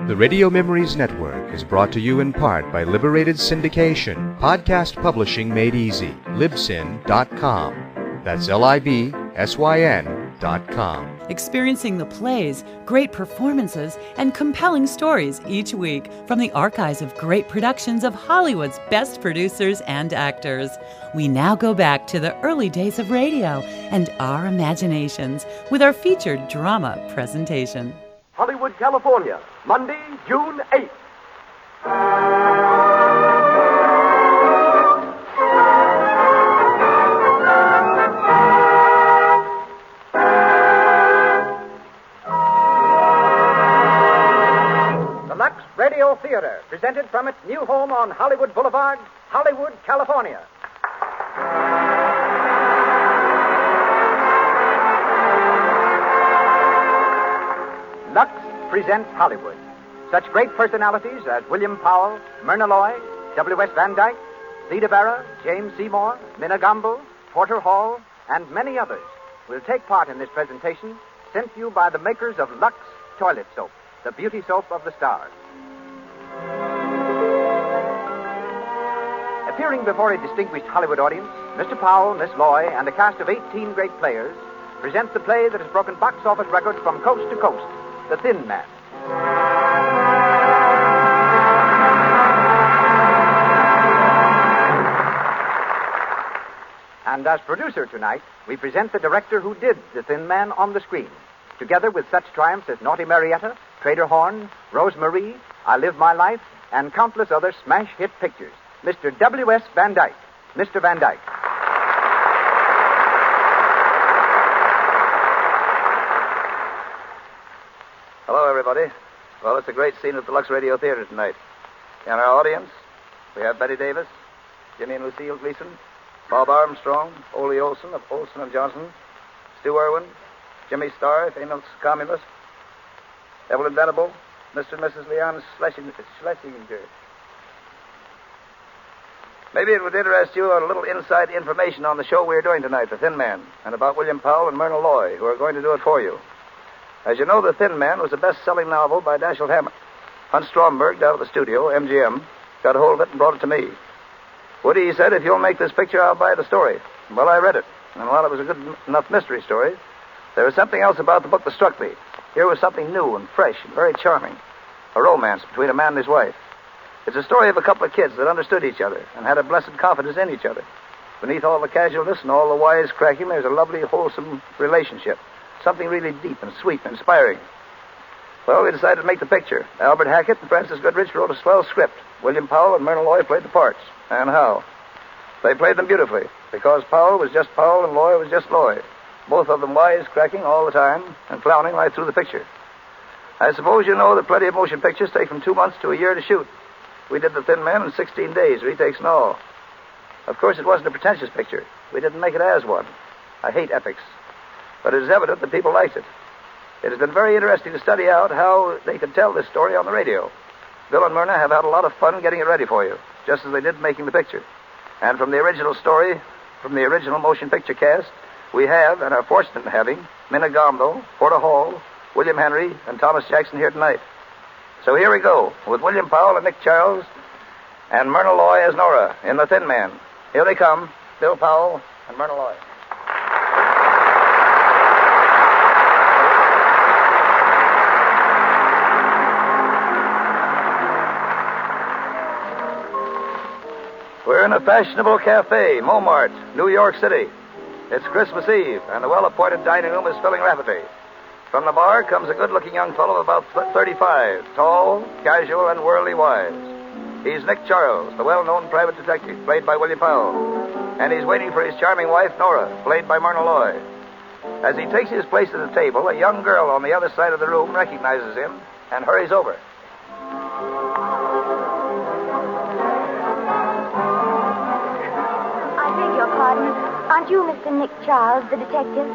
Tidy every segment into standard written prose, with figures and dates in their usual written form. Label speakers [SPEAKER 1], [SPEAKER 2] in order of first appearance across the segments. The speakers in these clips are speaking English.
[SPEAKER 1] The Radio Memories Network is brought to you in part by Liberated Syndication, podcast publishing made easy, libsyn.com. That's LIBSYN.com.
[SPEAKER 2] Experiencing the plays, great performances, and compelling stories each week from the archives of great productions of Hollywood's best producers and actors. We now go back to the early days of radio and our imaginations with our featured drama presentation.
[SPEAKER 3] Hollywood, California, Monday, June 8th. The Lux Radio Theater, presented from its new home on Hollywood Boulevard, Hollywood, California. Lux presents Hollywood. Such great personalities as William Powell, Myrna Loy, W.S. Van Dyke, Theda Bara, James Seymour, Minna Gamble, Porter Hall, and many others will take part in this presentation sent to you by the makers of Lux Toilet Soap, the beauty soap of the stars. Appearing before a distinguished Hollywood audience, Mr. Powell, Miss Loy, and a cast of 18 great players present the play that has broken box office records from coast to coast, The Thin Man. And as producer tonight, we present the director who did The Thin Man on the screen, together with such triumphs as Naughty Marietta, Trader Horn, Rose Marie, I Live My Life, and countless other smash hit pictures. Mr. W.S. Van Dyke. Mr. Van Dyke.
[SPEAKER 4] Hello, everybody. Well, it's a great scene at the Lux Radio Theater tonight. In our audience, we have Betty Davis, Jimmy and Lucille Gleason, Bob Armstrong, Ole Olson of Olson and Johnson, Stu Irwin, Jimmy Starr, famous communist, Evelyn Venable, Mr. and Mrs. Leon Schlesinger. Maybe it would interest you a little inside information on the show we're doing tonight, The Thin Man, and about William Powell and Myrna Loy, who are going to do it for you. As you know, The Thin Man was a best-selling novel by Dashiell Hammett. Hunt Stromberg, down at the studio, MGM, got a hold of it and brought it to me. Woody, he said, if you'll make this picture, I'll buy the story. Well, I read it, and while it was a good enough mystery story, there was something else about the book that struck me. Here was something new and fresh and very charming. A romance between a man and his wife. It's a story of a couple of kids that understood each other and had a blessed confidence in each other. Beneath all the casualness and all the wisecracking, there's a lovely, wholesome relationship. Something really deep and sweet and inspiring. Well, we decided to make the picture. Albert Hackett and Francis Goodrich wrote a swell script. William Powell and Myrna Loy played the parts. And how? They played them beautifully, because Powell was just Powell and Loy was just Loy. Both of them wisecracking all the time and clowning right through the picture. I suppose you know that plenty of motion pictures take from 2 months to a year to shoot. We did The Thin Man in 16 days, retakes and all. Of course, it wasn't a pretentious picture. We didn't make it as one. I hate epics. But it is evident that people liked it. It has been very interesting to study out how they could tell this story on the radio. Bill and Myrna have had a lot of fun getting it ready for you, just as they did making the picture. And from the original story, from the original motion picture cast, we have, and are fortunate in having, Minna Gamble, Porter Hall, William Henry, and Thomas Jackson here tonight. So here we go, with William Powell and Nick Charles, and Myrna Loy as Nora in The Thin Man. Here they come, Bill Powell and Myrna Loy. We're in a fashionable cafe, Montmartre, New York City. It's Christmas Eve, and the well-appointed dining room is filling rapidly. From the bar comes a good-looking young fellow of about 35, tall, casual, and worldly wise. He's Nick Charles, the well-known private detective, played by William Powell. And he's waiting for his charming wife, Nora, played by Myrna Loy. As he takes his place at the table, a young girl on the other side of the room recognizes him and hurries over.
[SPEAKER 5] Aren't you Mr. Nick Charles, the detective?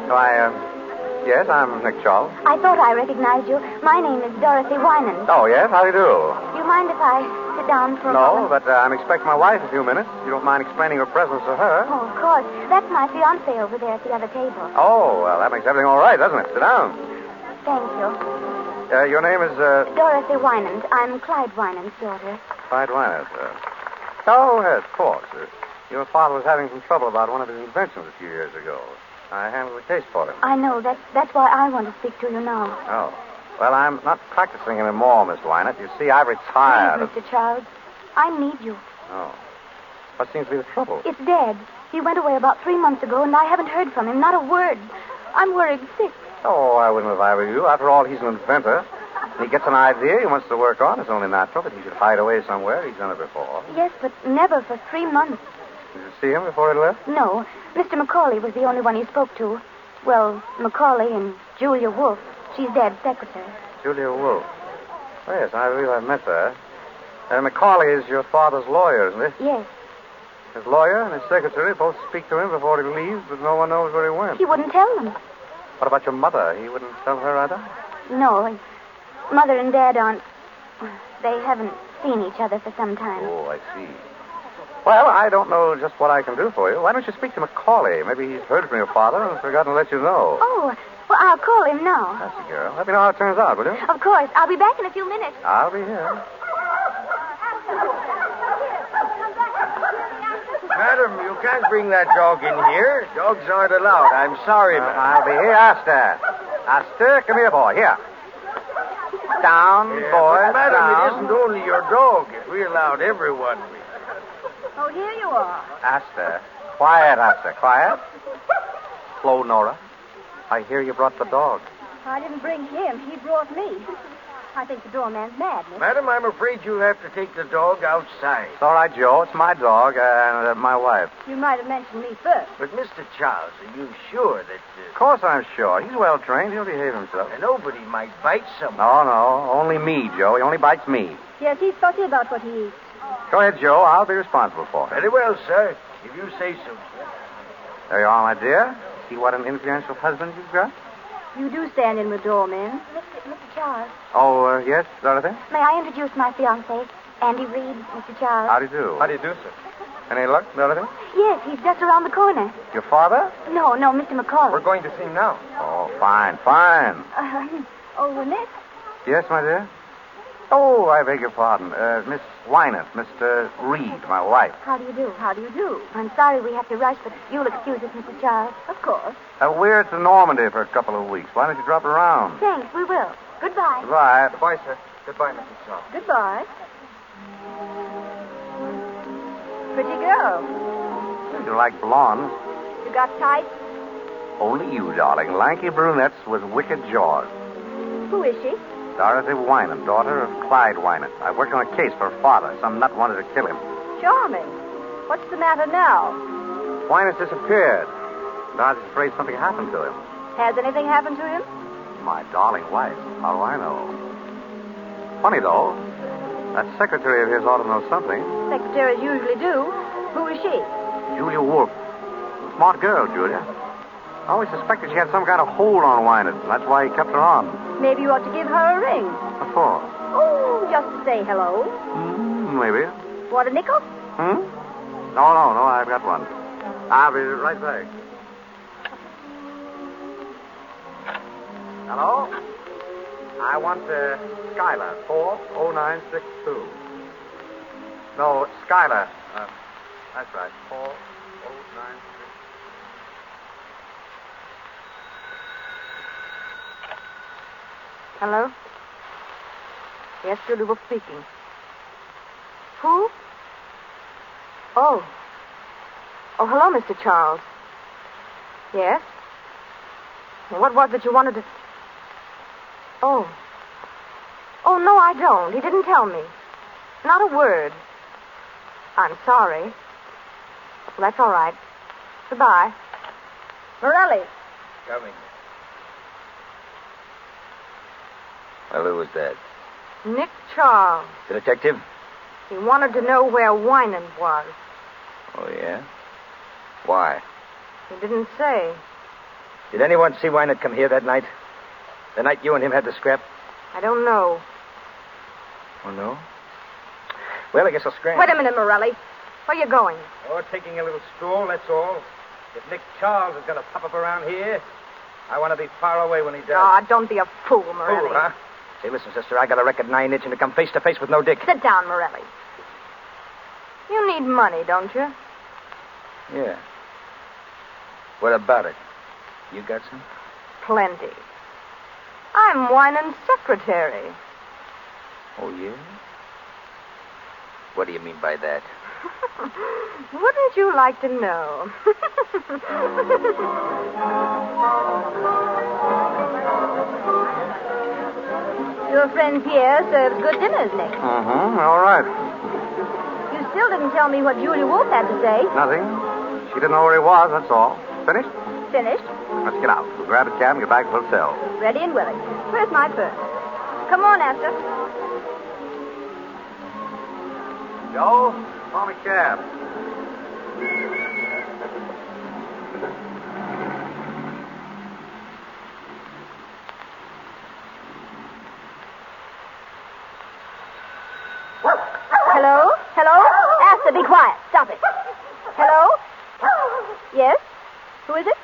[SPEAKER 3] Yes, I'm Nick Charles.
[SPEAKER 5] I thought I recognized you. My name is Dorothy Winans.
[SPEAKER 3] Oh, yes? How do you do?
[SPEAKER 5] Do you mind if I sit down for a
[SPEAKER 3] No,
[SPEAKER 5] moment?
[SPEAKER 3] but I'm expecting my wife in a few minutes. You don't mind explaining your presence to her?
[SPEAKER 5] Oh, of course. That's my fiancé over there at the other table.
[SPEAKER 3] Oh, well, that makes everything all right, doesn't it? Sit down.
[SPEAKER 5] Thank you.
[SPEAKER 3] Your name is,
[SPEAKER 5] Dorothy Winans. I'm Clyde Winans' daughter.
[SPEAKER 3] Clyde Winans, Oh, yes, of course. Your father was having some trouble about one of his inventions a few years ago. I handled the case for him.
[SPEAKER 5] I know. That's why I want to speak to you now.
[SPEAKER 3] Oh. Well, I'm not practicing anymore, Miss Winans. You see, I've retired.
[SPEAKER 5] Please, Mr. Charles. I need you.
[SPEAKER 3] Oh. What seems to be the trouble?
[SPEAKER 5] It's Dad. He went away about 3 months ago, and I haven't heard from him. Not a word. I'm worried sick.
[SPEAKER 3] Oh, I wouldn't if I were you. After all, he's an inventor. When he gets an idea he wants to work on, it's only natural that he should hide away somewhere. He's done it before.
[SPEAKER 5] Yes, but never for 3 months.
[SPEAKER 3] Did you see him before he left?
[SPEAKER 5] No. Mr. Macaulay was the only one he spoke to. Well, Macaulay and Julia Wolfe. She's Dad's secretary.
[SPEAKER 3] Julia Wolfe. Oh, yes, I believe I've met her. Macaulay is your father's lawyer, isn't he?
[SPEAKER 5] Yes.
[SPEAKER 3] His lawyer and his secretary both speak to him before he leaves, but no one knows where he went.
[SPEAKER 5] He wouldn't tell them.
[SPEAKER 3] What about your mother? He wouldn't tell her either?
[SPEAKER 5] No, and Mother and Dad aren't... They haven't seen each other for some time.
[SPEAKER 3] Oh, I see. Well, I don't know just what I can do for you. Why don't you speak to Macaulay? Maybe he's heard from your father and forgotten to let you know.
[SPEAKER 5] Oh, well, I'll call him now.
[SPEAKER 3] That's the girl. Let me know how it turns out, will you?
[SPEAKER 5] Of course. I'll be back in a few minutes.
[SPEAKER 3] I'll be here.
[SPEAKER 6] Madam, you can't bring that dog in here. Dogs aren't allowed. I'm sorry, madam.
[SPEAKER 3] I'll be here, Aster. Aster, come here, boy. Here. Down, boy.
[SPEAKER 6] But, madam,
[SPEAKER 3] down.
[SPEAKER 6] it isn't only your dog. If we allowed everyone...
[SPEAKER 5] Oh, here you are.
[SPEAKER 3] Aster. Quiet, Aster. Quiet. Slow, Nora. I hear you brought the dog.
[SPEAKER 5] I didn't bring him. He brought me. I think the doorman's mad, miss.
[SPEAKER 6] Madam, I'm afraid you'll have to take the dog outside.
[SPEAKER 3] It's all right, Joe. It's my dog and my wife.
[SPEAKER 5] You might have mentioned me first.
[SPEAKER 6] But, Mr. Charles, are you sure that...
[SPEAKER 3] Of course I'm sure. He's well trained. He'll behave himself.
[SPEAKER 6] Nobody might bite someone?
[SPEAKER 3] No. Only me, Joe. He only bites me.
[SPEAKER 5] Yes, he's fussy about what he eats.
[SPEAKER 3] Go ahead, Joe. I'll be responsible for him.
[SPEAKER 6] Very well, sir. If you say so, sir.
[SPEAKER 3] There you are, my dear. See what an influential husband you've got?
[SPEAKER 5] You do stand in with doormen. Mr. Charles.
[SPEAKER 3] Oh, yes, Dorothy?
[SPEAKER 5] May I introduce my fiancé, Andy Reed, Mr. Charles?
[SPEAKER 3] How do you do?
[SPEAKER 4] How do you do, sir?
[SPEAKER 3] Any luck, Dorothy?
[SPEAKER 5] Yes, he's just around the corner.
[SPEAKER 3] Your father?
[SPEAKER 5] No, Mr. Macaulay.
[SPEAKER 4] We're going to see him now.
[SPEAKER 3] Oh, fine.
[SPEAKER 5] Miss?
[SPEAKER 3] Yes, my dear? Oh, I beg your pardon. Miss Winans, Mr. Reed, my wife.
[SPEAKER 5] How do you do? I'm sorry we have to rush, but you'll excuse us, Mr. Charles. Of course.
[SPEAKER 3] We're to Normandy for a couple of weeks. Why don't you drop around?
[SPEAKER 5] Thanks, we will. Goodbye.
[SPEAKER 3] Goodbye.
[SPEAKER 4] Goodbye, sir. Goodbye, Mrs. Charles.
[SPEAKER 5] Goodbye. Pretty girl.
[SPEAKER 3] You like blondes?
[SPEAKER 5] You got tights?
[SPEAKER 3] Only you, darling. Lanky brunettes with wicked jaws.
[SPEAKER 5] Who is she?
[SPEAKER 3] Dorothy Winans, daughter of Clyde Winans. I worked on a case for her father. Some nut wanted to kill him.
[SPEAKER 5] Charming. What's the matter now?
[SPEAKER 3] Winans disappeared. Dodge's afraid something happened to him.
[SPEAKER 5] Has anything happened to him?
[SPEAKER 3] My darling wife. How do I know? Funny, though. That secretary of his ought to know something.
[SPEAKER 5] Secretaries usually do. Who is she?
[SPEAKER 3] Julia Wolfe. Smart girl, Julia. I always suspected she had some kind of hold on Winans. That's why he kept her on.
[SPEAKER 5] Maybe you ought to give her a ring.
[SPEAKER 3] What for?
[SPEAKER 5] Oh, just to say hello.
[SPEAKER 3] Maybe.
[SPEAKER 5] Want a nickel?
[SPEAKER 3] No, I've got one. I'll be right back. Hello? I want Skylar, 40962. No, Skylar. That's right, 40962.
[SPEAKER 5] Hello? Yes, Julie Wolfe speaking. Who? Oh, hello, Mr. Charles. Yes? What was it you wanted to... Oh, no, I don't. He didn't tell me. Not a word. I'm sorry. Well, that's all right. Goodbye. Morelli.
[SPEAKER 6] Coming. Well, who was that?
[SPEAKER 5] Nick Charles.
[SPEAKER 6] The detective?
[SPEAKER 5] He wanted to know where Winans was.
[SPEAKER 6] Oh, yeah? Why?
[SPEAKER 5] He didn't say.
[SPEAKER 6] Did anyone see Winans come here that night? The night you and him had the scrap?
[SPEAKER 5] I don't know.
[SPEAKER 6] Oh, no? Well, I guess I'll scram.
[SPEAKER 5] Wait a minute, Morelli. Where are you going?
[SPEAKER 6] Oh, taking a little stroll, that's all. If Nick Charles is going to pop up around here, I want to be far away when he does.
[SPEAKER 5] Ah, don't be a fool, Morelli.
[SPEAKER 6] Fool, huh?
[SPEAKER 3] Say, listen, sister, I got a record 9 itching to come face to face with no Dick.
[SPEAKER 7] Sit down, Morelli. You need money, don't you?
[SPEAKER 4] Yeah. What about it? You got some?
[SPEAKER 7] Plenty. I'm Winans' secretary.
[SPEAKER 4] Oh, yeah? What do you mean by that?
[SPEAKER 7] Wouldn't you like to know?
[SPEAKER 5] Your friend Pierre serves good dinners, Nick.
[SPEAKER 3] All right.
[SPEAKER 5] You still didn't tell me what Julia Wolf had to say.
[SPEAKER 3] Nothing. She didn't know where he was, that's all. Finished?
[SPEAKER 5] Finished.
[SPEAKER 3] Let's get out. We'll grab a cab and get back to the hotel.
[SPEAKER 5] Ready and willing. Where's my purse? Come on, Esther.
[SPEAKER 3] Joe, call me cab.
[SPEAKER 5] Hello? Hello? Esther, be quiet. Stop it. Hello? Yes? Who is it?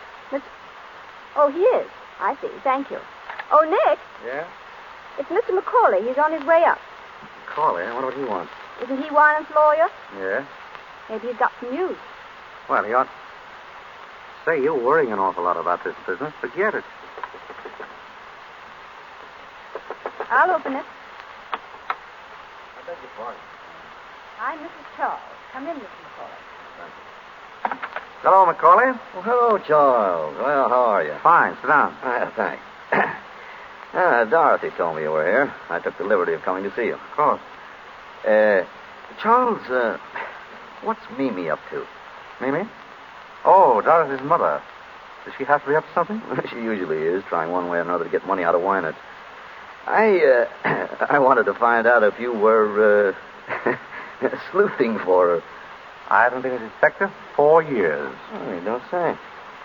[SPEAKER 5] Oh, he is. I see. Thank you. Oh, Nick,
[SPEAKER 3] Yeah?
[SPEAKER 5] it's Mr. Macaulay. He's on his way up.
[SPEAKER 3] Call him. I wonder what he wants.
[SPEAKER 5] Isn't he Winans' lawyer?
[SPEAKER 3] Yeah?
[SPEAKER 5] Maybe he's got some news.
[SPEAKER 3] Well, he ought... Say, you're worrying an awful lot about this business. Forget it.
[SPEAKER 5] I'll open it.
[SPEAKER 3] I beg your pardon.
[SPEAKER 5] I'm Mrs. Charles. Come in, Mr. Macaulay.
[SPEAKER 3] Hello, Macaulay.
[SPEAKER 8] Well, hello, Charles. Well, how are you?
[SPEAKER 3] Fine. Sit down.
[SPEAKER 8] Thanks. Dorothy told me you were here. I took the liberty of coming to see you.
[SPEAKER 3] Of course.
[SPEAKER 8] Charles, what's Mimi up to?
[SPEAKER 3] Mimi? Oh, Dorothy's mother. Does she have to be up to something?
[SPEAKER 8] She usually is, trying one way or another to get money out of Wynant. I wanted to find out if you were, sleuthing for her.
[SPEAKER 3] I haven't been a detective 4 years.
[SPEAKER 8] Oh, you don't say.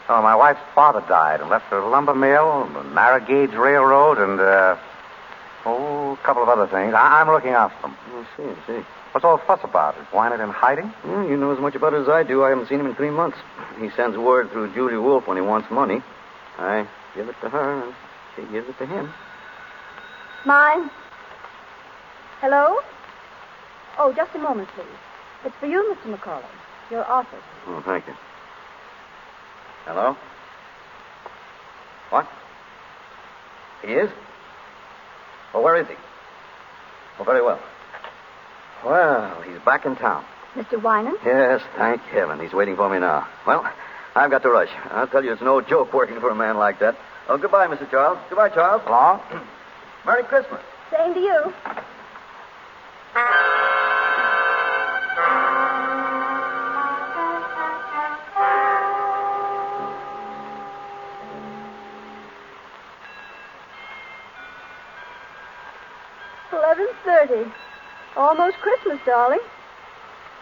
[SPEAKER 3] Oh, my wife's father died and left her a lumber mill, a narrow gauge railroad, and, a couple of other things. I'm looking after them.
[SPEAKER 8] I see.
[SPEAKER 3] What's all the fuss about? Is Wynant in hiding?
[SPEAKER 8] Well, you know as much about it as I do. I haven't seen him in 3 months. He sends word through Julia Wolf when he wants money. I give it to her, and she gives it to him.
[SPEAKER 5] Mine? Hello? Oh, just a moment, please. It's for you, Mr. Macaulay. Your office.
[SPEAKER 8] Oh, thank you. Hello? What? He is? Well, where is he? Oh, very well. Well, he's back in town.
[SPEAKER 5] Mr. Winans?
[SPEAKER 8] Yes, thank heaven. He's waiting for me now. Well, I've got to rush. I'll tell you, it's no joke working for a man like that. Oh, goodbye, Mr. Charles. Goodbye, Charles.
[SPEAKER 3] Long?
[SPEAKER 8] Merry Christmas.
[SPEAKER 5] Same to you. $11:30. Almost Christmas, darling.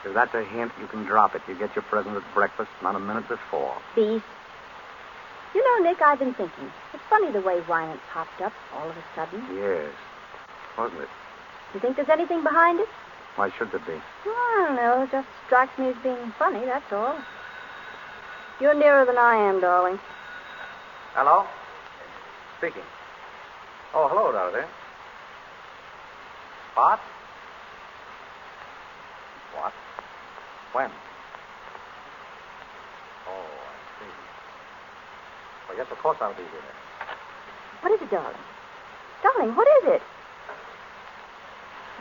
[SPEAKER 3] If that's a hint, you can drop it. You get your present at breakfast, not a minute before.
[SPEAKER 5] Beast. You know, Nick, I've been thinking. It's funny the way Wynant popped up all of a sudden.
[SPEAKER 3] Yes. Wasn't it?
[SPEAKER 5] You think there's anything behind it?
[SPEAKER 3] Why should there be?
[SPEAKER 5] Well, I don't know. It just strikes me as being funny, that's all. You're nearer than I am, darling.
[SPEAKER 3] Hello? Speaking. Oh, hello, Dorothy. What? What? When? Oh, I see. Well, yes, of course I'll be here.
[SPEAKER 5] What is it, darling? Darling, what is it?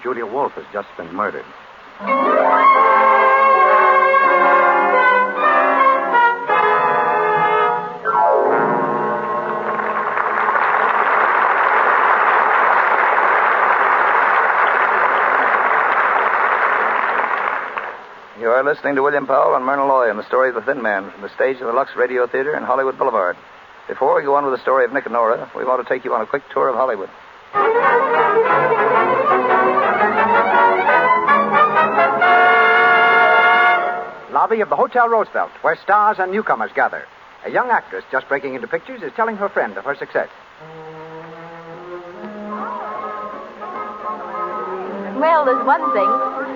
[SPEAKER 3] Julia Wolf has just been murdered.
[SPEAKER 4] You are listening to William Powell and Myrna Loy in the story of The Thin Man from the stage of the Lux Radio Theater in Hollywood Boulevard. Before we go on with the story of Nick and Nora, we want to take you on a quick tour of Hollywood.
[SPEAKER 3] Lobby of the Hotel Roosevelt, where stars and newcomers gather. A young actress just breaking into pictures is telling her friend of her success.
[SPEAKER 7] Well, there's one thing.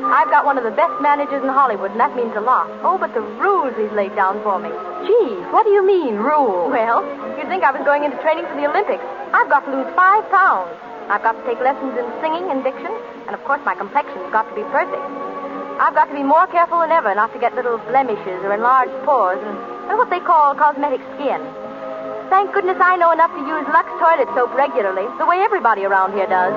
[SPEAKER 7] I've got one of the best managers in Hollywood, and that means a lot. Oh, but the rules he's laid down for me. Gee, what do you mean, rules? Well, you'd think I was going into training for the Olympics. I've got to lose 5 pounds. I've got to take lessons in singing and diction, and of course my complexion's got to be perfect. I've got to be more careful than ever not to get little blemishes or enlarged pores and what they call cosmetic skin. Thank goodness I know enough to use Lux toilet soap regularly, the way everybody around here does.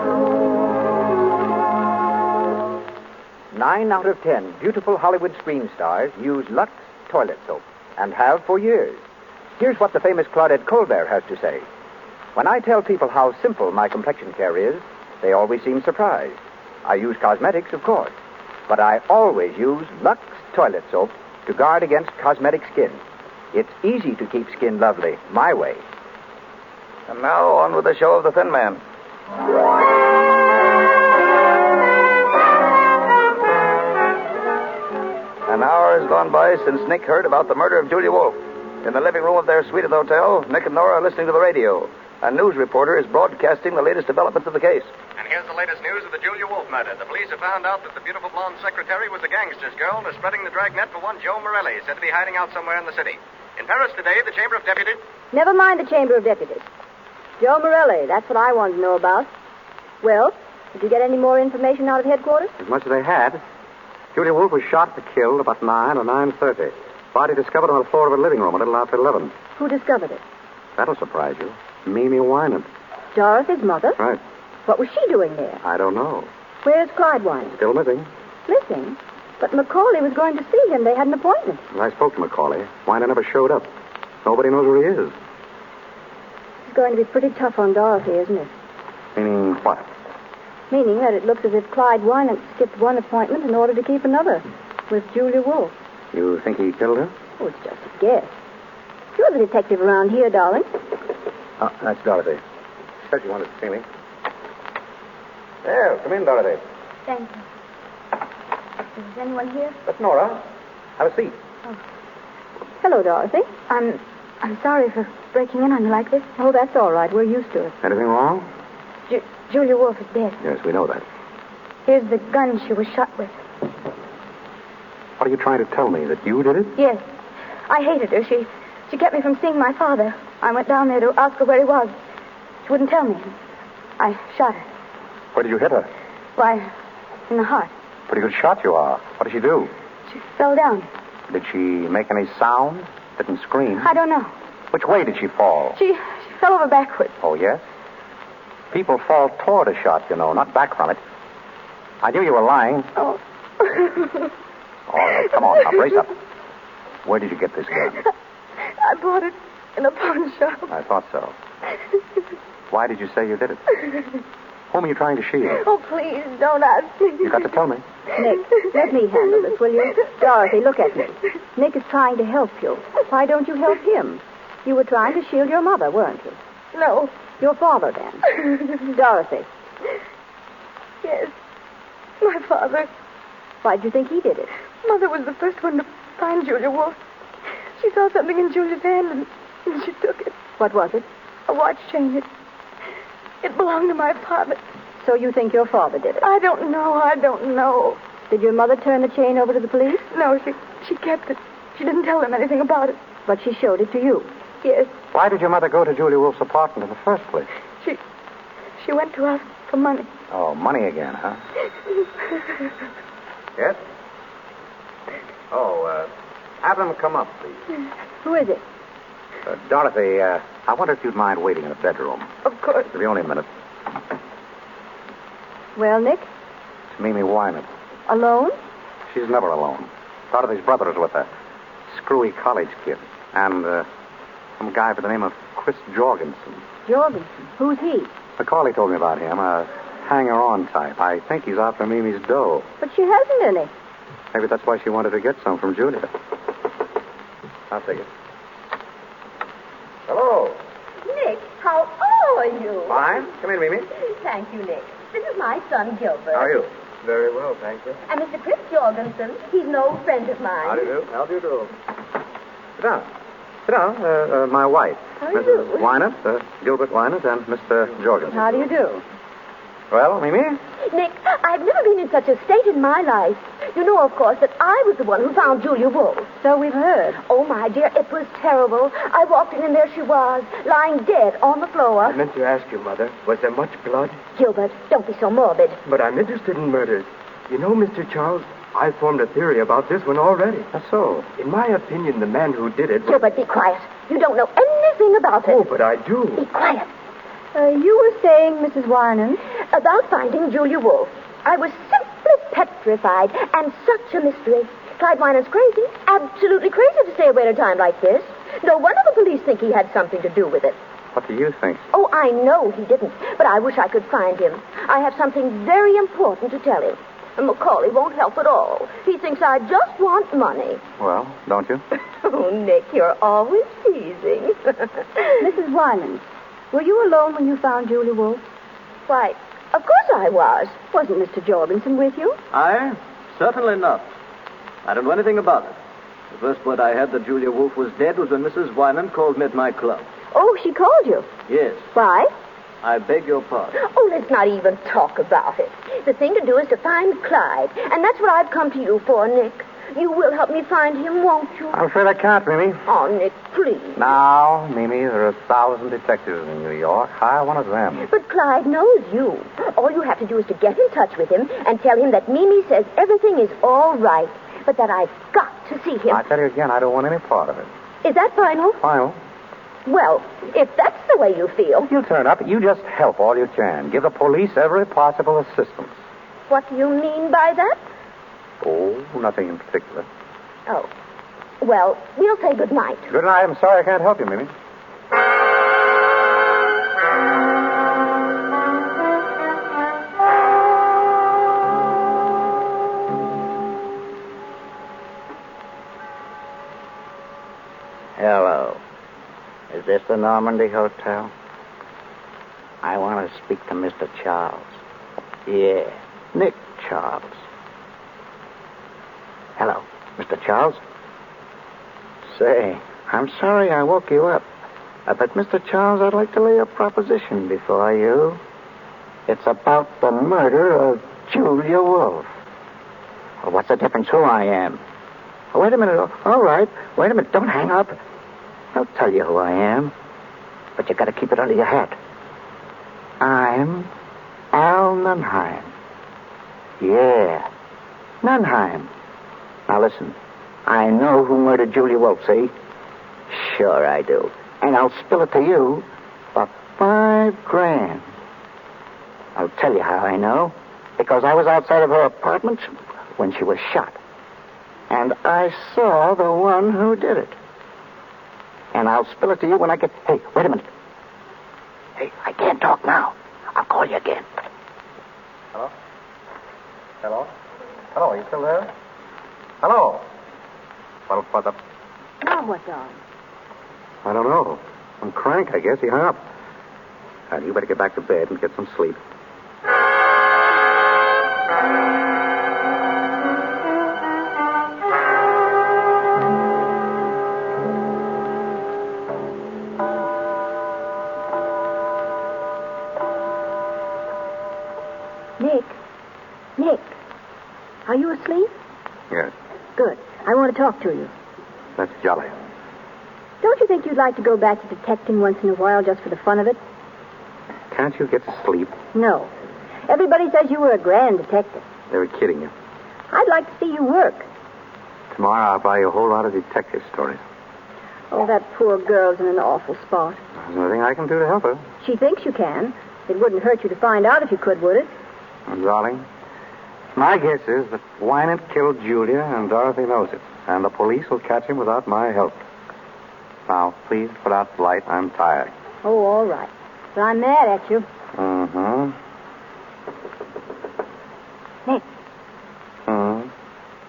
[SPEAKER 3] 9 out of 10 beautiful Hollywood screen stars use Lux toilet soap and have for years. Here's what the famous Claudette Colbert has to say. When I tell people how simple my complexion care is, they always seem surprised. I use cosmetics, of course, but I always use Lux toilet soap to guard against cosmetic skin. It's easy to keep skin lovely my way.
[SPEAKER 4] And now, on with the show of the Thin Man. An hour has gone by since Nick heard about the murder of Julia Wolfe. In the living room of their suite at the hotel, Nick and Nora are listening to the radio. A news reporter is broadcasting the latest developments of the case.
[SPEAKER 9] And here's the latest news of the Julia Wolfe murder. The police have found out that the beautiful blonde secretary was a gangster's girl and is spreading the dragnet for one Joe Morelli, said to be hiding out somewhere in the city. In Paris today, the Chamber of Deputies...
[SPEAKER 5] Never mind the Chamber of Deputies. Joe Morelli, that's what I wanted to know about. Well, did you get any more information out of headquarters?
[SPEAKER 8] As much as they had. Julia Wolfe was shot and killed about 9 or 9:30. Body discovered on the floor of her living room a little after 11.
[SPEAKER 5] Who discovered it?
[SPEAKER 8] That'll surprise you. Mimi Wynant.
[SPEAKER 5] Dorothy's mother?
[SPEAKER 8] Right.
[SPEAKER 5] What was she doing there?
[SPEAKER 8] I don't know.
[SPEAKER 5] Where's Clyde Wynant?
[SPEAKER 8] Still missing.
[SPEAKER 5] Missing? But Macaulay was going to see him. They had an appointment.
[SPEAKER 8] Well, I spoke to Macaulay. Wynant never showed up. Nobody knows where he is.
[SPEAKER 5] It's going to be pretty tough on Dorothy, isn't it?
[SPEAKER 8] Meaning what?
[SPEAKER 5] Meaning that it looks as if Clyde Wynant skipped one appointment in order to keep another with Julia Wolfe.
[SPEAKER 8] You think he killed her?
[SPEAKER 5] Oh, it's just a guess. You're the detective around here, darling.
[SPEAKER 8] Oh, that's Dorothy. Said you wanted to see me. There, come in, Dorothy.
[SPEAKER 5] Thank you. Is anyone here?
[SPEAKER 8] That's Nora. Have a seat.
[SPEAKER 5] Oh. Hello, Dorothy. I'm sorry for breaking in on you like this. Oh, that's all right. We're used to it.
[SPEAKER 8] Anything wrong?
[SPEAKER 5] Julia Wolfe is dead.
[SPEAKER 8] Yes, we know that.
[SPEAKER 5] Here's the gun she was shot with.
[SPEAKER 8] What are you trying to tell me? That you did it?
[SPEAKER 5] Yes. I hated her. She kept me from seeing my father. I went down there to ask her where he was. She wouldn't tell me. I shot her.
[SPEAKER 8] Where did you hit her?
[SPEAKER 5] Why, in the heart.
[SPEAKER 8] Pretty good shot you are. What did she do?
[SPEAKER 5] She fell down.
[SPEAKER 8] Did she make any sound? Didn't scream?
[SPEAKER 5] I don't know.
[SPEAKER 8] Which way did she fall?
[SPEAKER 5] She fell over backwards.
[SPEAKER 8] Oh, yes? People fall toward a shot, you know, not back from it. I knew you were lying.
[SPEAKER 5] Oh.
[SPEAKER 8] All right, come on, now, brace up. Where did you get this gun?
[SPEAKER 5] I bought it in a pawn shop.
[SPEAKER 8] I thought so. Why did you say you did it? Whom are you trying to shield?
[SPEAKER 5] Oh, please, don't ask me.
[SPEAKER 8] You got to tell me.
[SPEAKER 5] Nick, let me handle this, will you? Dorothy, look at me. Nick is trying to help you. Why don't you help him? You were trying to shield your mother, weren't you?
[SPEAKER 7] No.
[SPEAKER 5] Your father, then. Dorothy.
[SPEAKER 7] Yes. My father.
[SPEAKER 5] Why'd you think he did it?
[SPEAKER 7] Mother was the first one to find Julia Wolfe. She saw something in Julia's hand and she took it.
[SPEAKER 5] What was it?
[SPEAKER 7] A watch chain. It belonged to my father.
[SPEAKER 5] So you think your father did it?
[SPEAKER 7] I don't know.
[SPEAKER 5] Did your mother turn the chain over to the police?
[SPEAKER 7] No, she kept it. She didn't tell them anything about it.
[SPEAKER 5] But she showed it to you?
[SPEAKER 7] Yes.
[SPEAKER 8] Why did your mother go to Julia Wolfe's apartment in the first place?
[SPEAKER 7] She went to ask for money.
[SPEAKER 8] Oh, money again, huh? Yes? Oh, have them come up, please.
[SPEAKER 5] Who is it?
[SPEAKER 8] Dorothy, I wonder if you'd mind waiting in the bedroom.
[SPEAKER 7] Of course.
[SPEAKER 8] It'll be only a minute.
[SPEAKER 5] Well, Nick?
[SPEAKER 8] It's Mimi Wynant.
[SPEAKER 5] Alone?
[SPEAKER 8] She's never alone. Dorothy's brother is with her. Screwy college kid. And some guy by the name of Chris Jorgensen.
[SPEAKER 5] Jorgensen? Who's he?
[SPEAKER 8] Macaulay told me about him. A hanger-on type. I think he's after Mimi's dough.
[SPEAKER 5] But she hasn't any.
[SPEAKER 8] Maybe that's why she wanted to get some from Julia. I'll take it. Hello.
[SPEAKER 10] Nick, how are you?
[SPEAKER 8] Fine. Come in, Mimi.
[SPEAKER 10] Thank you, Nick. This is my son, Gilbert.
[SPEAKER 8] How are you?
[SPEAKER 6] Very well, thank you.
[SPEAKER 10] And Mr. Chris Jorgensen. He's an old friend of mine.
[SPEAKER 6] How do you do?
[SPEAKER 8] How do you do? Sit down. Sit down. My wife.
[SPEAKER 10] How do you
[SPEAKER 8] Mrs.
[SPEAKER 10] do?
[SPEAKER 8] Wynant, Gilbert Wynant, and Mr. Jorgensen.
[SPEAKER 5] How do you do?
[SPEAKER 8] Well, Mimi?
[SPEAKER 10] Nick, I've never been in such a state in my life.
[SPEAKER 5] You know, of course, that I was the one who found Julia Wolf.
[SPEAKER 10] So we've heard.
[SPEAKER 5] Oh, my dear, it was terrible. I walked in and there she was, lying dead on the floor.
[SPEAKER 6] I meant to ask you, Mother, was there much blood?
[SPEAKER 5] Gilbert, don't be so morbid.
[SPEAKER 6] But I'm interested in murders. You know, Mr. Charles, I formed a theory about this one already.
[SPEAKER 8] So?
[SPEAKER 6] In my opinion, the man who did it...
[SPEAKER 5] Gilbert, be quiet. You don't know anything about it.
[SPEAKER 6] Oh, but I do.
[SPEAKER 5] Be quiet.
[SPEAKER 10] You were saying, Mrs. Winan?
[SPEAKER 5] About finding Julia Wolf. I was simply petrified, and such a mystery. Clyde Winans crazy, absolutely crazy to stay away at a time like this. No wonder the police think he had something to do with it.
[SPEAKER 8] What do you think?
[SPEAKER 5] Oh, I know he didn't, but I wish I could find him. I have something very important to tell him. And Macaulay won't help at all. He thinks I just want money.
[SPEAKER 8] Well, don't you?
[SPEAKER 5] Oh, Nick, you're always teasing.
[SPEAKER 10] Mrs. Winan, were you alone when you found Julia Wolf?
[SPEAKER 5] Why, of course I was.
[SPEAKER 10] Wasn't Mr. Jorgensen with you?
[SPEAKER 11] I? Certainly not. I don't know anything about it. The first word I had that Julia Wolf was dead was when Mrs. Winan called me at my club.
[SPEAKER 5] Oh, she called you?
[SPEAKER 11] Yes.
[SPEAKER 5] Why?
[SPEAKER 11] I beg your pardon.
[SPEAKER 5] Oh, let's not even talk about it. The thing to do is to find Clyde, and that's what I've come to you for, Nick. You will help me find him, won't you?
[SPEAKER 8] I'm afraid I can't, Mimi.
[SPEAKER 5] Oh, Nick, please.
[SPEAKER 8] Now, Mimi, there are 1,000 detectives in New York. Hire one of them.
[SPEAKER 5] But Clyde knows you. All you have to do is to get in touch with him and tell him that Mimi says everything is all right, but that I've got to see him.
[SPEAKER 8] I tell you again, I don't want any part of it.
[SPEAKER 5] Is that final?
[SPEAKER 8] Final?
[SPEAKER 5] Well, if that's the way you feel.
[SPEAKER 8] You'll turn up. You just help all you can. Give the police every possible assistance.
[SPEAKER 5] What do you mean by that?
[SPEAKER 8] Oh, nothing in particular.
[SPEAKER 5] Oh. Well, we'll say good night.
[SPEAKER 8] Good night. I'm sorry I can't help you, Mimi.
[SPEAKER 12] Hello. Is this the Normandy Hotel? I want to speak to Mr. Charles. Yeah, Nick Charles. Hello, Mr. Charles? Say, I'm sorry I woke you up. But, Mr. Charles, I'd like to lay a proposition before you. It's about the murder of Julia Wolf. Well, what's the difference who I am? Oh, wait a minute. All right. Wait a minute. Don't hang up. I'll tell you who I am. But you got to keep it under your hat. I'm Al Nunheim. Yeah, Nunheim. Now listen, I know who murdered Julia Wolf, see? Sure I do. And I'll spill it to you for $5,000. I'll tell you how I know. Because I was outside of her apartment when she was shot. And I saw the one who did it. And I'll spill it to you when I get... Hey, wait a minute. Hey, I can't talk now. I'll call you again.
[SPEAKER 8] Hello? Hello? Hello, are you still there? Hello? Well, for the...
[SPEAKER 10] Now what, darling?
[SPEAKER 8] I don't know. Some crank, I guess. He hung up. And you better get back to bed and get some sleep.
[SPEAKER 10] Nick, are you asleep?
[SPEAKER 8] Yes.
[SPEAKER 10] Good. I want to talk to you.
[SPEAKER 8] That's jolly.
[SPEAKER 10] Don't you think you'd like to go back to detecting once in a while just for the fun of it?
[SPEAKER 8] Can't you get to sleep?
[SPEAKER 10] No. Everybody says you were a grand detective.
[SPEAKER 8] They were kidding you.
[SPEAKER 10] I'd like to see you work.
[SPEAKER 8] Tomorrow I'll buy you a whole lot of detective stories.
[SPEAKER 10] Oh, that poor girl's in an awful spot.
[SPEAKER 8] There's nothing I can do to help her.
[SPEAKER 10] She thinks you can. It wouldn't hurt you to find out if you could, would it?
[SPEAKER 8] And, darling, my guess is that Wynant killed Julia, and Dorothy knows it. And the police will catch him without my help. Now, please put out the light. I'm tired.
[SPEAKER 10] Oh, all right. But I'm mad at you.
[SPEAKER 8] Mm-hmm.
[SPEAKER 10] Nick.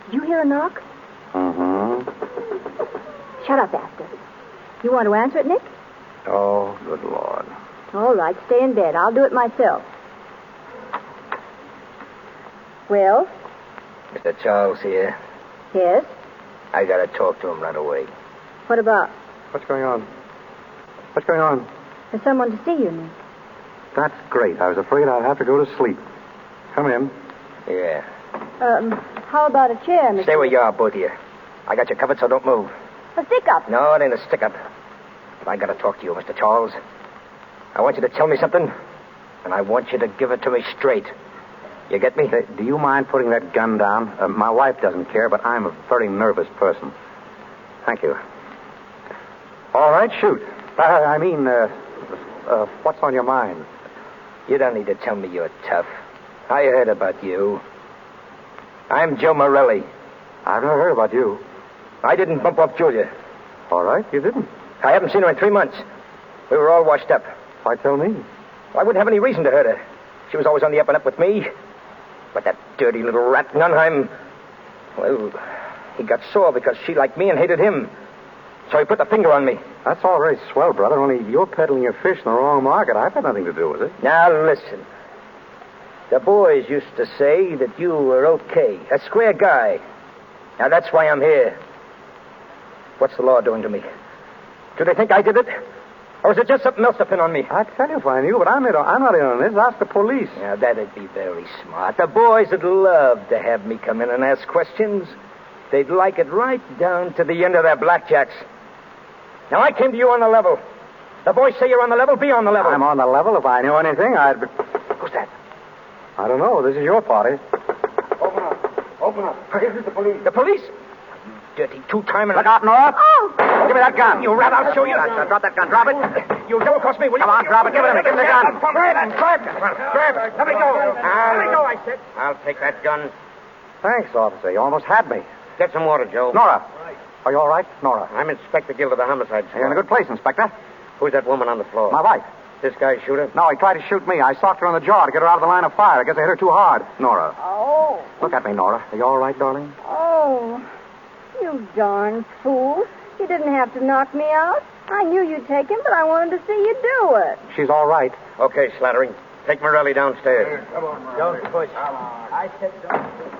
[SPEAKER 10] Did you hear a knock?
[SPEAKER 8] Mm-hmm.
[SPEAKER 10] Shut up, Astor. You want to answer it, Nick?
[SPEAKER 8] Oh, good Lord.
[SPEAKER 10] All right, stay in bed. I'll do it myself. Well?
[SPEAKER 12] Mr. Charles here.
[SPEAKER 10] Yes?
[SPEAKER 12] I got to talk to him right away.
[SPEAKER 10] What about?
[SPEAKER 8] What's going on? What's going on?
[SPEAKER 10] There's someone to see you, Nick.
[SPEAKER 8] That's great. I was afraid I'd have to go to sleep. Come in.
[SPEAKER 12] Yeah.
[SPEAKER 10] How about a chair, Mr.
[SPEAKER 4] Stay where you are, both of you. I got you covered, so don't move.
[SPEAKER 10] A stick-up.
[SPEAKER 4] No, it ain't a stick-up. But I got to talk to you, Mr. Charles. I want you to tell me something, and I want you to give it to me straight. You get me?
[SPEAKER 8] Do you mind putting that gun down? My wife doesn't care, but I'm a very nervous person. Thank you. All right, shoot. What's on your mind?
[SPEAKER 4] You don't need to tell me you're tough. I heard about you. I'm Joe Morelli.
[SPEAKER 8] I've never heard about you.
[SPEAKER 4] I didn't bump off Julia.
[SPEAKER 8] All right, you didn't.
[SPEAKER 4] I haven't seen her in 3 months. We were all washed up.
[SPEAKER 8] Why tell me?
[SPEAKER 4] I wouldn't have any reason to hurt her. She was always on the up and up with me. But that dirty little rat Nunheim, well, he got sore because she liked me and hated him. So he put the finger on me.
[SPEAKER 8] That's all very swell, brother, only you're peddling your fish in the wrong market. I've had nothing to do with it.
[SPEAKER 4] Now, listen. The boys used to say that you were okay, a square guy. Now, that's why I'm here. What's the law doing to me? Do they think I did it? Or is it just something else to pin on me?
[SPEAKER 8] I'd tell you if I knew, but I'm not in on this. Ask the police.
[SPEAKER 4] Now, that'd be very smart. The boys would love to have me come in and ask questions. They'd like it right down to the end of their blackjacks. Now, I came to you on the level. The boys say you're on the level. Be on the level.
[SPEAKER 8] I'm on the level. If I knew anything, I'd be...
[SPEAKER 4] Who's that?
[SPEAKER 8] I don't know. This is your party.
[SPEAKER 4] Open up. Open up. This is the police. The police? You dirty two-timer.
[SPEAKER 8] Look out, Nora.
[SPEAKER 10] Oh!
[SPEAKER 8] Give me that gun.
[SPEAKER 4] You rat, I'll show you.
[SPEAKER 8] Drop that gun. Drop it.
[SPEAKER 4] You'll double-cross me, will you?
[SPEAKER 8] Come on, drop it. Give it to me. Give me the gun.
[SPEAKER 4] Grab it. Grab it. Let me go. Let me go, I said.
[SPEAKER 9] I'll take that gun.
[SPEAKER 8] Thanks, officer. You almost had me.
[SPEAKER 9] Get some water, Joe.
[SPEAKER 8] Nora. Are you all right, Nora?
[SPEAKER 9] I'm Inspector Guild of the Homicide Squad.
[SPEAKER 8] You're in a good place, Inspector.
[SPEAKER 9] Who's that woman on the floor?
[SPEAKER 8] My wife.
[SPEAKER 9] This guy shoot her?
[SPEAKER 8] No, he tried to shoot me. I socked her in the jaw to get her out of the line of fire. I guess I hit her too hard. Nora.
[SPEAKER 10] Oh.
[SPEAKER 8] Look at me, Nora. Are you all right, darling?
[SPEAKER 10] Oh. You darn fool. You didn't have to knock me out. I knew you'd take him, but I wanted to see you do it.
[SPEAKER 8] She's all right.
[SPEAKER 9] Okay, Slattery. Take Morelli downstairs.
[SPEAKER 4] Come on, don't push. I said don't push.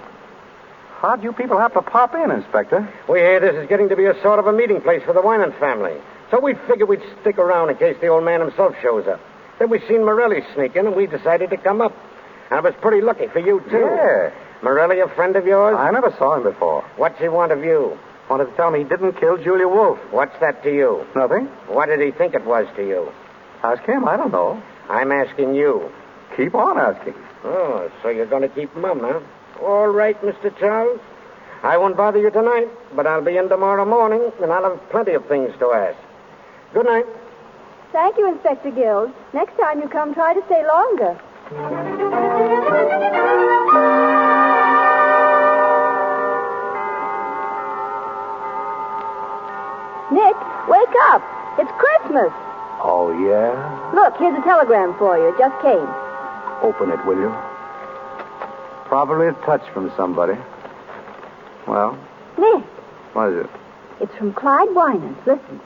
[SPEAKER 8] How'd you people have to pop in, Inspector?
[SPEAKER 9] We hear this is getting to be a sort of a meeting place for the Winans family. So we figured we'd stick around in case the old man himself shows up. Then we seen Morelli sneak in, and we decided to come up. And it was pretty lucky for you, too.
[SPEAKER 8] Yeah.
[SPEAKER 9] Morelli a friend of yours?
[SPEAKER 8] I never saw him before.
[SPEAKER 9] What's he want of you?
[SPEAKER 8] Wanted to tell me he didn't kill Julia Wolf.
[SPEAKER 9] What's that to you?
[SPEAKER 8] Nothing.
[SPEAKER 9] What did he think it was to you?
[SPEAKER 8] Ask him. I don't know.
[SPEAKER 9] I'm asking you.
[SPEAKER 8] Keep on asking.
[SPEAKER 9] Oh, so you're going to keep mum, huh? All right, Mr. Charles. I won't bother you tonight, but I'll be in tomorrow morning, and I'll have plenty of things to ask. Good night.
[SPEAKER 10] Thank you, Inspector Guild. Next time you come, try to stay longer. Nick, wake up. It's Christmas.
[SPEAKER 8] Oh, yeah?
[SPEAKER 10] Look, here's a telegram for you. It just came.
[SPEAKER 8] Open it, will you? Probably a touch from somebody. Well?
[SPEAKER 10] Nick,
[SPEAKER 8] What is it?
[SPEAKER 10] it's from Clyde Winans. Listen.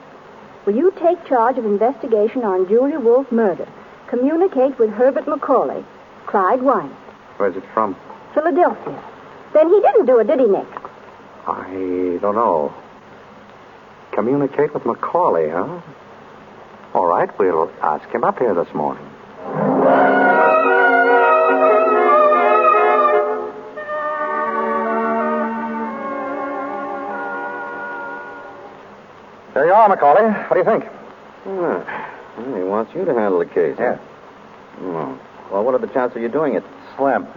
[SPEAKER 10] Will you take charge of investigation on Julia Wolf murder? Communicate with Herbert McCauley. Clyde Winans.
[SPEAKER 8] Where's it from?
[SPEAKER 10] Philadelphia. Then he didn't do it, did he, Nick?
[SPEAKER 8] I don't know. Communicate with Macaulay, huh? All right, we'll ask him up here this morning. There you are, Macaulay. What do you think?
[SPEAKER 11] He wants you to handle the case.
[SPEAKER 8] Yeah.
[SPEAKER 11] Oh. Well, what are the chances of you doing it?
[SPEAKER 8] Slim.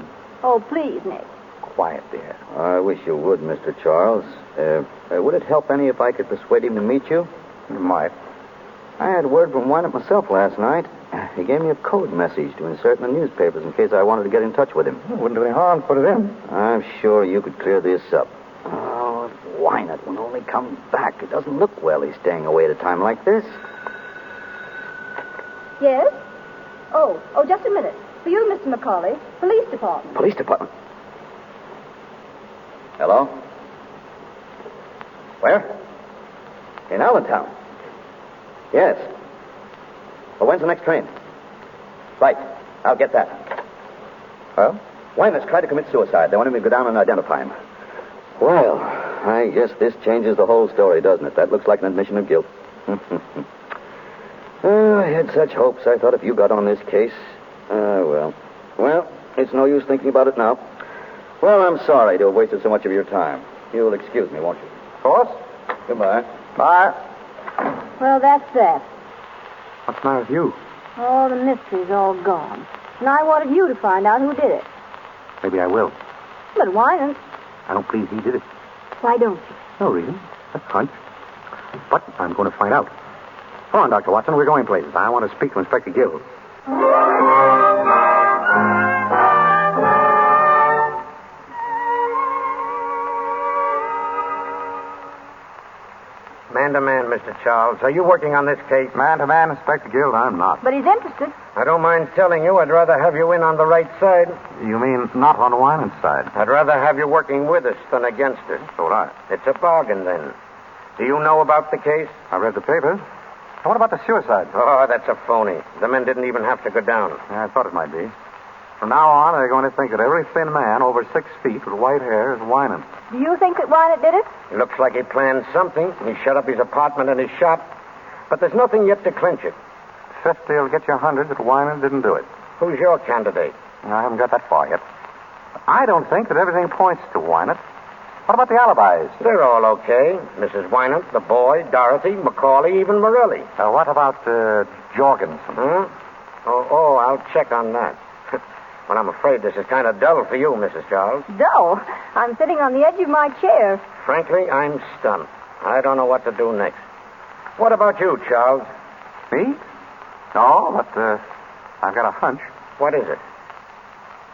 [SPEAKER 10] Oh, please, Nick.
[SPEAKER 8] Quiet there.
[SPEAKER 11] I wish you would, Mr. Charles. Would it help any if I could persuade him to meet you?
[SPEAKER 8] You might.
[SPEAKER 11] I had word from Wynant myself last night. He gave me a code message to insert in the newspapers in case I wanted to get in touch with him.
[SPEAKER 8] It wouldn't do any harm to put it in.
[SPEAKER 11] I'm sure you could clear this up. Oh, if Wynant will only come back. It doesn't look well he's staying away at a time like this.
[SPEAKER 10] Yes? Oh, just a minute. For you, Mr. McCauley, police department.
[SPEAKER 11] Police department. Hello? Where? In Allentown. Yes. Well, when's the next train? Right. I'll get that. Well? Wynant's tried to commit suicide. They want me to go down and identify him. Well, I guess this changes the whole story, doesn't it? That looks like an admission of guilt. Oh, I had such hopes. I thought if you got on this case... Well, it's no use thinking about it now. Well, I'm sorry to have wasted so much of your time. You'll excuse me, won't you?
[SPEAKER 8] Of course.
[SPEAKER 11] Goodbye.
[SPEAKER 8] Bye.
[SPEAKER 10] Well, that's that.
[SPEAKER 8] What's the matter with you?
[SPEAKER 10] Oh, the mystery's all gone. And I wanted you to find out who did it.
[SPEAKER 8] Maybe I will.
[SPEAKER 10] But Winans,
[SPEAKER 8] I don't believe he did it.
[SPEAKER 10] why don't you?
[SPEAKER 8] No reason. A hunch. But I'm going to find out. Come on, Dr. Watson. We're going places. I want to speak to Inspector Gill.
[SPEAKER 9] Man to man, Mr. Charles. Are you working on this case?
[SPEAKER 8] Man to man, Inspector Gill, I'm not.
[SPEAKER 10] But he's interested.
[SPEAKER 9] I don't mind telling you, I'd rather have you in on the right side.
[SPEAKER 8] You mean not on Winans' side?
[SPEAKER 9] I'd rather have you working with us than against us.
[SPEAKER 8] So would I.
[SPEAKER 9] It's a bargain, then. Do you know about the case?
[SPEAKER 8] I read the papers. And what about the suicide?
[SPEAKER 9] Oh, that's a phony. The men didn't even have to go down.
[SPEAKER 8] Yeah, I thought it might be. From now on, they're going to think that every thin man over 6 feet with white hair is Winans.
[SPEAKER 10] Do you think that Winans did it?
[SPEAKER 9] It looks like he planned something. He shut up his apartment and his shop. But there's nothing yet to clinch it.
[SPEAKER 8] 50 will get you 100 that Winans didn't do it.
[SPEAKER 9] Who's your candidate?
[SPEAKER 8] I haven't got that far yet. I don't think that everything points to Winans. What about the alibis?
[SPEAKER 9] They're all okay. Mrs. Winans, the boy, Dorothy, Macaulay, even Morelli.
[SPEAKER 8] What about Jorgensen?
[SPEAKER 9] Huh? Oh, I'll check on that. Well, I'm afraid this is kind of dull for you, Mrs. Charles.
[SPEAKER 10] Dull. I'm sitting on the edge of my chair.
[SPEAKER 9] Frankly, I'm stunned. I don't know what to do next. What about you, Charles?
[SPEAKER 8] Me? No, but I've got a hunch.
[SPEAKER 9] What is it?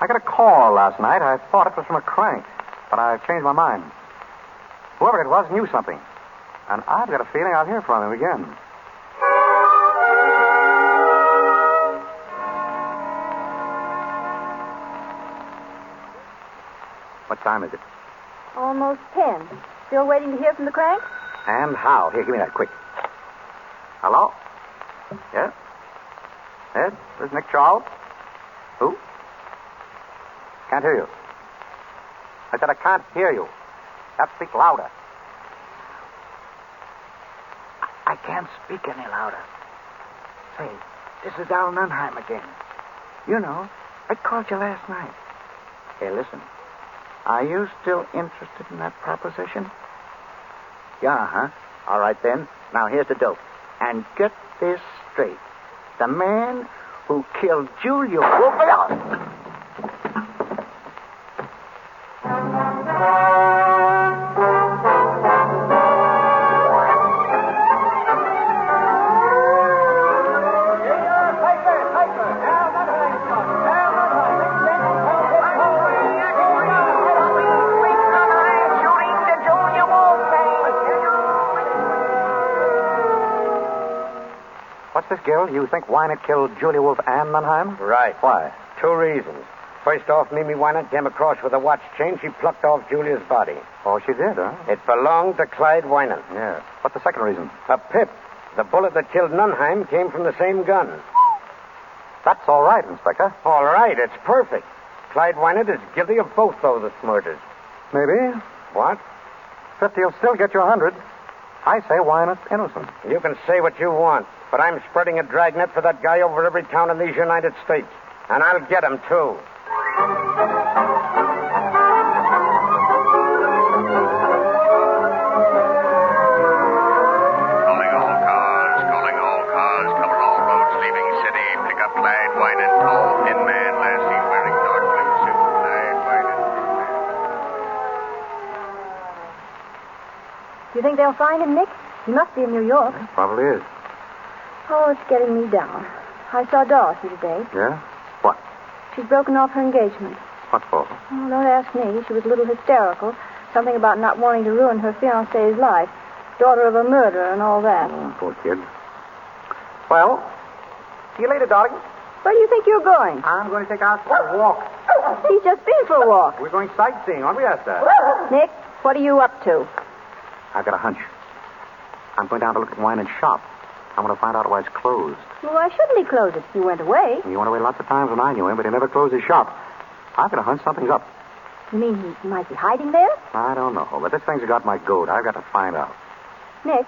[SPEAKER 8] I got a call last night. I thought it was from a crank, but I've changed my mind. Whoever it was knew something, and I've got a feeling I'll hear from him again. What time is it?
[SPEAKER 10] Almost 10. Still waiting to hear from the crank?
[SPEAKER 8] And how? Here, give me that quick. Hello? Yes? Yes? This is Nick Charles? Who? Can't hear you. I said I can't hear you. You have to speak louder.
[SPEAKER 12] I can't speak any louder. Say, this is Al Nunheim again. You know, I called you last night. Hey, listen. Are you still interested in that proposition? Yeah, huh? All right, then. Now, here's the dope. And get this straight. The man who killed Julia Wolf...
[SPEAKER 8] What's this, Gil? You think Wynant killed Julia Wolf and Nunheim?
[SPEAKER 9] Right.
[SPEAKER 8] Why?
[SPEAKER 9] 2 reasons. First off, Mimi Wynant came across with a watch chain. She plucked off Julia's body.
[SPEAKER 8] Oh, she did, huh?
[SPEAKER 9] It belonged to Clyde Wynant.
[SPEAKER 8] Yeah. What's the second reason?
[SPEAKER 9] A pip. The bullet that killed Nunheim came from the same gun.
[SPEAKER 8] That's all right, Inspector.
[SPEAKER 9] All right, it's perfect. Clyde Wynant is guilty of both those murders.
[SPEAKER 8] Maybe.
[SPEAKER 9] What?
[SPEAKER 8] 50 will still get you 100. I say Wynant's innocent.
[SPEAKER 9] You can say what you want, but I'm spreading a dragnet for that guy over every town in these United States. And I'll get him, too.
[SPEAKER 13] Calling all cars, cover all roads leaving city. Pick up Clyde Wynant, tall, thin man, last seen wearing dark blue suit. Clyde Wynant, thin man.
[SPEAKER 10] Do you think they'll find him, Nick? He must be in New York.
[SPEAKER 8] Probably is.
[SPEAKER 10] Oh, it's getting me down. I saw Dorothy today.
[SPEAKER 8] Yeah? What?
[SPEAKER 10] She's broken off her engagement.
[SPEAKER 8] What for?
[SPEAKER 10] Oh, don't ask me. She was a little hysterical. Something about not wanting to ruin her fiancé's life. Daughter of a murderer and all that.
[SPEAKER 8] Oh, poor kid. Well, see you later, darling.
[SPEAKER 10] Where do you think you're going?
[SPEAKER 8] I'm going to take us for a walk.
[SPEAKER 10] He's just been for a walk.
[SPEAKER 8] We're going sightseeing, aren't we, Esther?
[SPEAKER 10] Nick, what are you up to?
[SPEAKER 8] I've got a hunch. I'm going down to look at Wynant's shop. I want to find out why it's closed.
[SPEAKER 10] Well, why shouldn't he close it? He went away.
[SPEAKER 8] He went away lots of times when I knew him, but he never closed his shop. I've got a hunch something's up.
[SPEAKER 10] You mean he might be hiding there?
[SPEAKER 8] I don't know, but this thing's got my goat. I've got to find out.
[SPEAKER 10] Nick,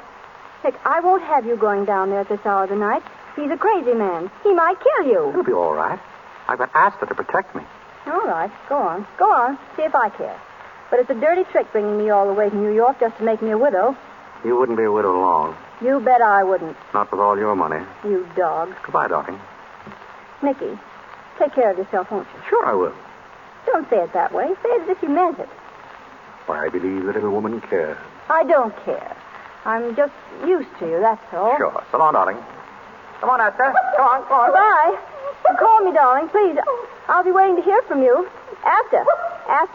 [SPEAKER 10] I won't have you going down there at this hour of the night. He's a crazy man. He might kill you.
[SPEAKER 8] It'll be all right. I've got Asta to protect me.
[SPEAKER 10] All right, go on. Go on. See if I care. But it's a dirty trick bringing me all the way to New York just to make me a widow.
[SPEAKER 11] You wouldn't be a widow long.
[SPEAKER 10] You bet I wouldn't.
[SPEAKER 11] Not with all your money.
[SPEAKER 10] You dog.
[SPEAKER 11] Goodbye, darling.
[SPEAKER 10] Nicky, take care of yourself, won't you?
[SPEAKER 11] Sure I will.
[SPEAKER 10] Don't say it that way. Say it as if you meant it.
[SPEAKER 11] Why, I believe the little woman cares.
[SPEAKER 10] I don't care. I'm just used to you, that's all.
[SPEAKER 11] Sure. So long, darling.
[SPEAKER 9] Come on, Esther. Come on, come on.
[SPEAKER 10] Goodbye. Call me, darling, please. I'll be waiting to hear from you. After,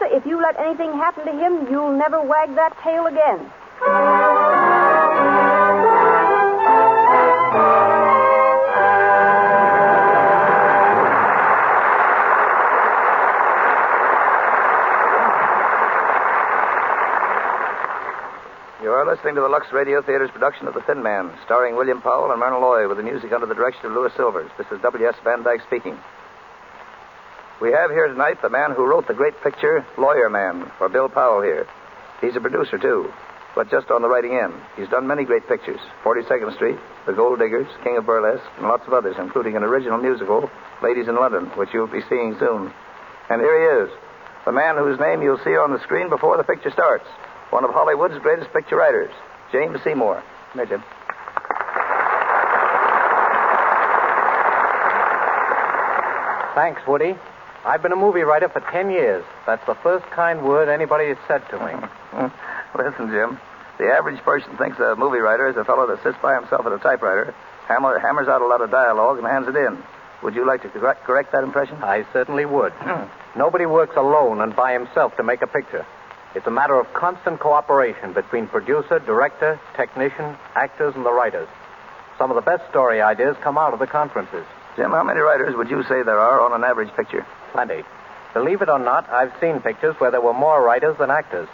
[SPEAKER 10] if you let anything happen to him, you'll never wag that tail again.
[SPEAKER 4] You are listening to the Lux Radio Theater's production of The Thin Man, starring William Powell and Myrna Loy, with the music under the direction of Louis Silvers. This is W.S. Van Dyke speaking. We have here tonight the man who wrote the great picture, Lawyer Man, for Bill Powell here. He's a producer, too, but just on the writing end. He's done many great pictures, 42nd Street, The Gold Diggers, King of Burlesque, and lots of others, including an original musical, Ladies in London, which you'll be seeing soon. And here he is, the man whose name you'll see on the screen before the picture starts. One of Hollywood's greatest picture writers, James Seymour. Come here, Jim.
[SPEAKER 14] Thanks, Woody. I've been a movie writer for 10 years. That's the first kind word anybody has said to me.
[SPEAKER 4] Listen, Jim, the average person thinks a movie writer is a fellow that sits by himself at a typewriter, hammers out a lot of dialogue, and hands it in. Would you like to correct that impression?
[SPEAKER 14] I certainly would. Nobody works alone and by himself to make a picture. It's a matter of constant cooperation between producer, director, technician, actors, and the writers. Some of the best story ideas come out of the conferences.
[SPEAKER 4] Jim, how many writers would you say there are on an average picture?
[SPEAKER 14] Plenty. Believe it or not, I've seen pictures where there were more writers than actors.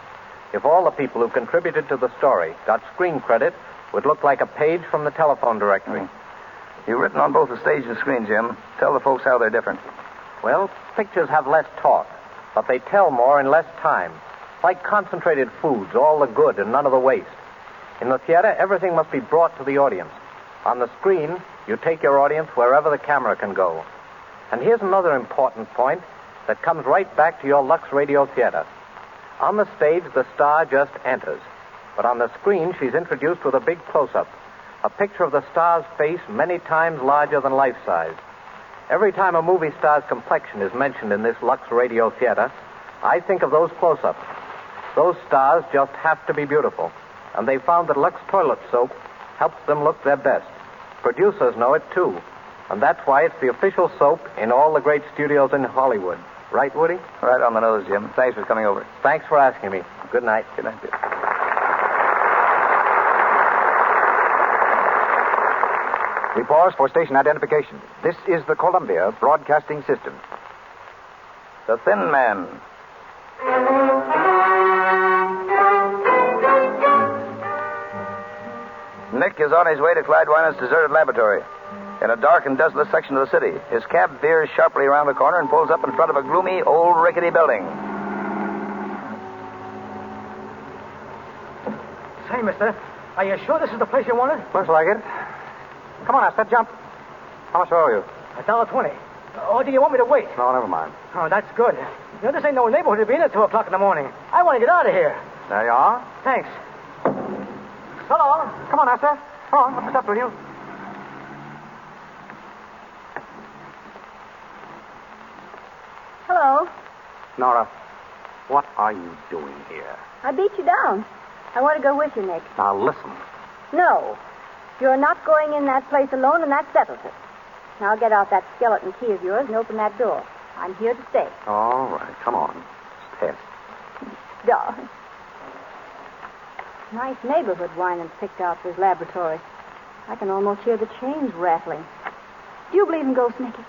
[SPEAKER 14] If all the people who contributed to the story got screen credit, it would look like a page from the telephone directory.
[SPEAKER 4] You've written on both the stage and screen, Jim. Tell the folks how they're different.
[SPEAKER 14] Well, pictures have less talk, but they tell more in less time. Like concentrated foods, all the good and none of the waste. In the theater, everything must be brought to the audience. On the screen, you take your audience wherever the camera can go. And here's another important point that comes right back to your Lux Radio Theater. On the stage, the star just enters. But on the screen, she's introduced with a big close-up. A picture of the star's face many times larger than life-size. Every time a movie star's complexion is mentioned in this Lux Radio Theater, I think of those close-ups. Those stars just have to be beautiful. And they found that Lux Toilet Soap helps them look their best. Producers know it, too. And that's why it's the official soap in all the great studios in Hollywood. Right, Woody?
[SPEAKER 4] Right on the nose, Jim. Thanks for coming over.
[SPEAKER 14] Thanks for asking me. Good night.
[SPEAKER 4] Good night, Jim.
[SPEAKER 8] We pause for station identification. This is the Columbia Broadcasting System.
[SPEAKER 4] The Thin Man. Nick is on his way to Clyde Winans' deserted laboratory. In a dark and desolate section of the city, his cab veers sharply around the corner and pulls up in front of a gloomy, old, rickety building.
[SPEAKER 15] Say, mister, are you sure this is the place you wanted?
[SPEAKER 9] Looks like it. Come on, Esther, jump. How much owe you?
[SPEAKER 15] $1.20. Or do you want me to wait?
[SPEAKER 9] No, never mind.
[SPEAKER 15] Oh, that's good. You know, this ain't no neighborhood to be in at 2 o'clock in the morning. I want to get out of here.
[SPEAKER 9] There you are.
[SPEAKER 15] Thanks. So long.
[SPEAKER 9] Come on, Esther. Come on, what's up with you?
[SPEAKER 10] Hello.
[SPEAKER 8] Nora, what are you doing here?
[SPEAKER 10] I beat you down. I want to go with you, Nick.
[SPEAKER 8] Now, listen.
[SPEAKER 10] No. You're not going in that place alone, and that settles it. Now get out that skeleton key of yours and open that door. I'm here to stay.
[SPEAKER 8] All right, come on. Test.
[SPEAKER 10] Darling. Nice neighborhood Winans picked out for his laboratory. I can almost hear the chains rattling. Do you believe in ghosts, Nicky?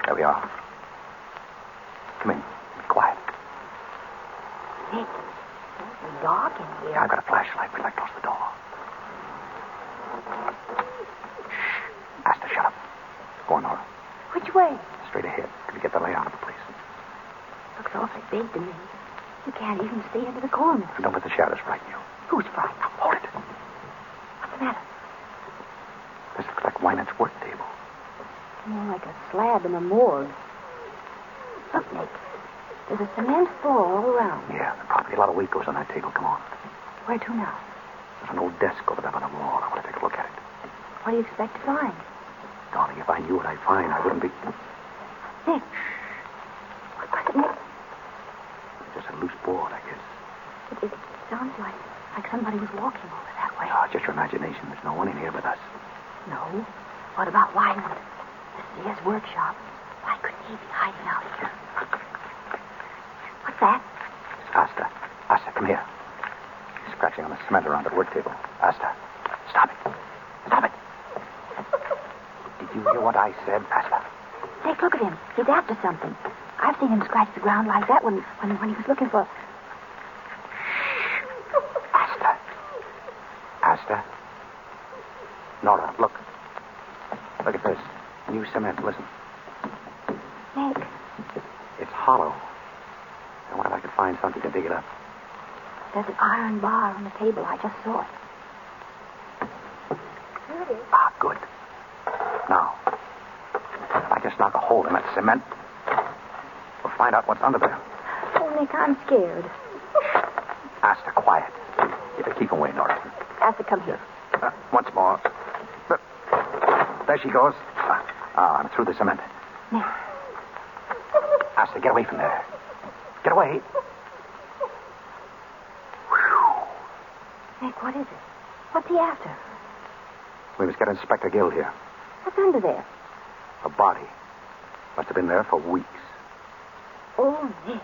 [SPEAKER 8] There we are. Come in. Be quiet.
[SPEAKER 10] Nick, it's dark in here.
[SPEAKER 8] I've got a flashlight. We'd like to close the door. Shh. Asta, shut up. Go on, Nora.
[SPEAKER 10] Which way?
[SPEAKER 8] Straight ahead. Till you get the layout of the place.
[SPEAKER 10] Looks awfully big to me. You can't even see into the corners.
[SPEAKER 8] And don't let the shadows frighten you.
[SPEAKER 10] Who's frightened?
[SPEAKER 8] Hold it.
[SPEAKER 10] What's the matter?
[SPEAKER 8] This looks like Winans' work table.
[SPEAKER 10] More like a slab in a morgue.
[SPEAKER 5] Look, Nick. There's a cement floor all around.
[SPEAKER 11] Yeah, probably a lot of weight goes on that table. Come on.
[SPEAKER 5] Where to now?
[SPEAKER 11] There's an old desk over there by the wall. I want to take a look at it.
[SPEAKER 5] What do you expect to find?
[SPEAKER 11] Darling, if I knew what I'd find, I wouldn't be...
[SPEAKER 5] Nick. What was it, Nick?
[SPEAKER 11] Just a loose board, I guess.
[SPEAKER 5] It sounds like somebody was walking over that way.
[SPEAKER 11] Oh, just your imagination. There's no one in here but us.
[SPEAKER 5] No. What about Wyman? This is his workshop. Why couldn't he be hiding out here? What's that?
[SPEAKER 11] It's Asta. Asta, come here. She's scratching on the cement around the work table. Asta, stop it. Stop it. Did you hear what I said, Asta?
[SPEAKER 5] Nick, look at him. He's after something. I've seen him scratch the ground like that when he was looking for...
[SPEAKER 11] Asta. Asta. Nora, look. Look at this. New cement. Listen.
[SPEAKER 5] Nick.
[SPEAKER 11] It's hollow. I wonder if I could find something to dig it up.
[SPEAKER 5] There's an iron bar on the table. I just saw it. Here it is.
[SPEAKER 11] Ah, good. Now, if I just knock a hole in that cement, we'll find out what's under there.
[SPEAKER 5] Oh, Nick, I'm scared.
[SPEAKER 11] Asta, quiet. Keep away, Nora.
[SPEAKER 5] Asta, come here.
[SPEAKER 11] Once more. There she goes. I'm through the cement.
[SPEAKER 5] Nick.
[SPEAKER 11] Asta, get away from there. Get away.
[SPEAKER 5] Nick, what is it? What's he after?
[SPEAKER 11] We must get Inspector Gill here.
[SPEAKER 5] What's under there?
[SPEAKER 11] A body. Must have been there for weeks.
[SPEAKER 5] Oh, Nick.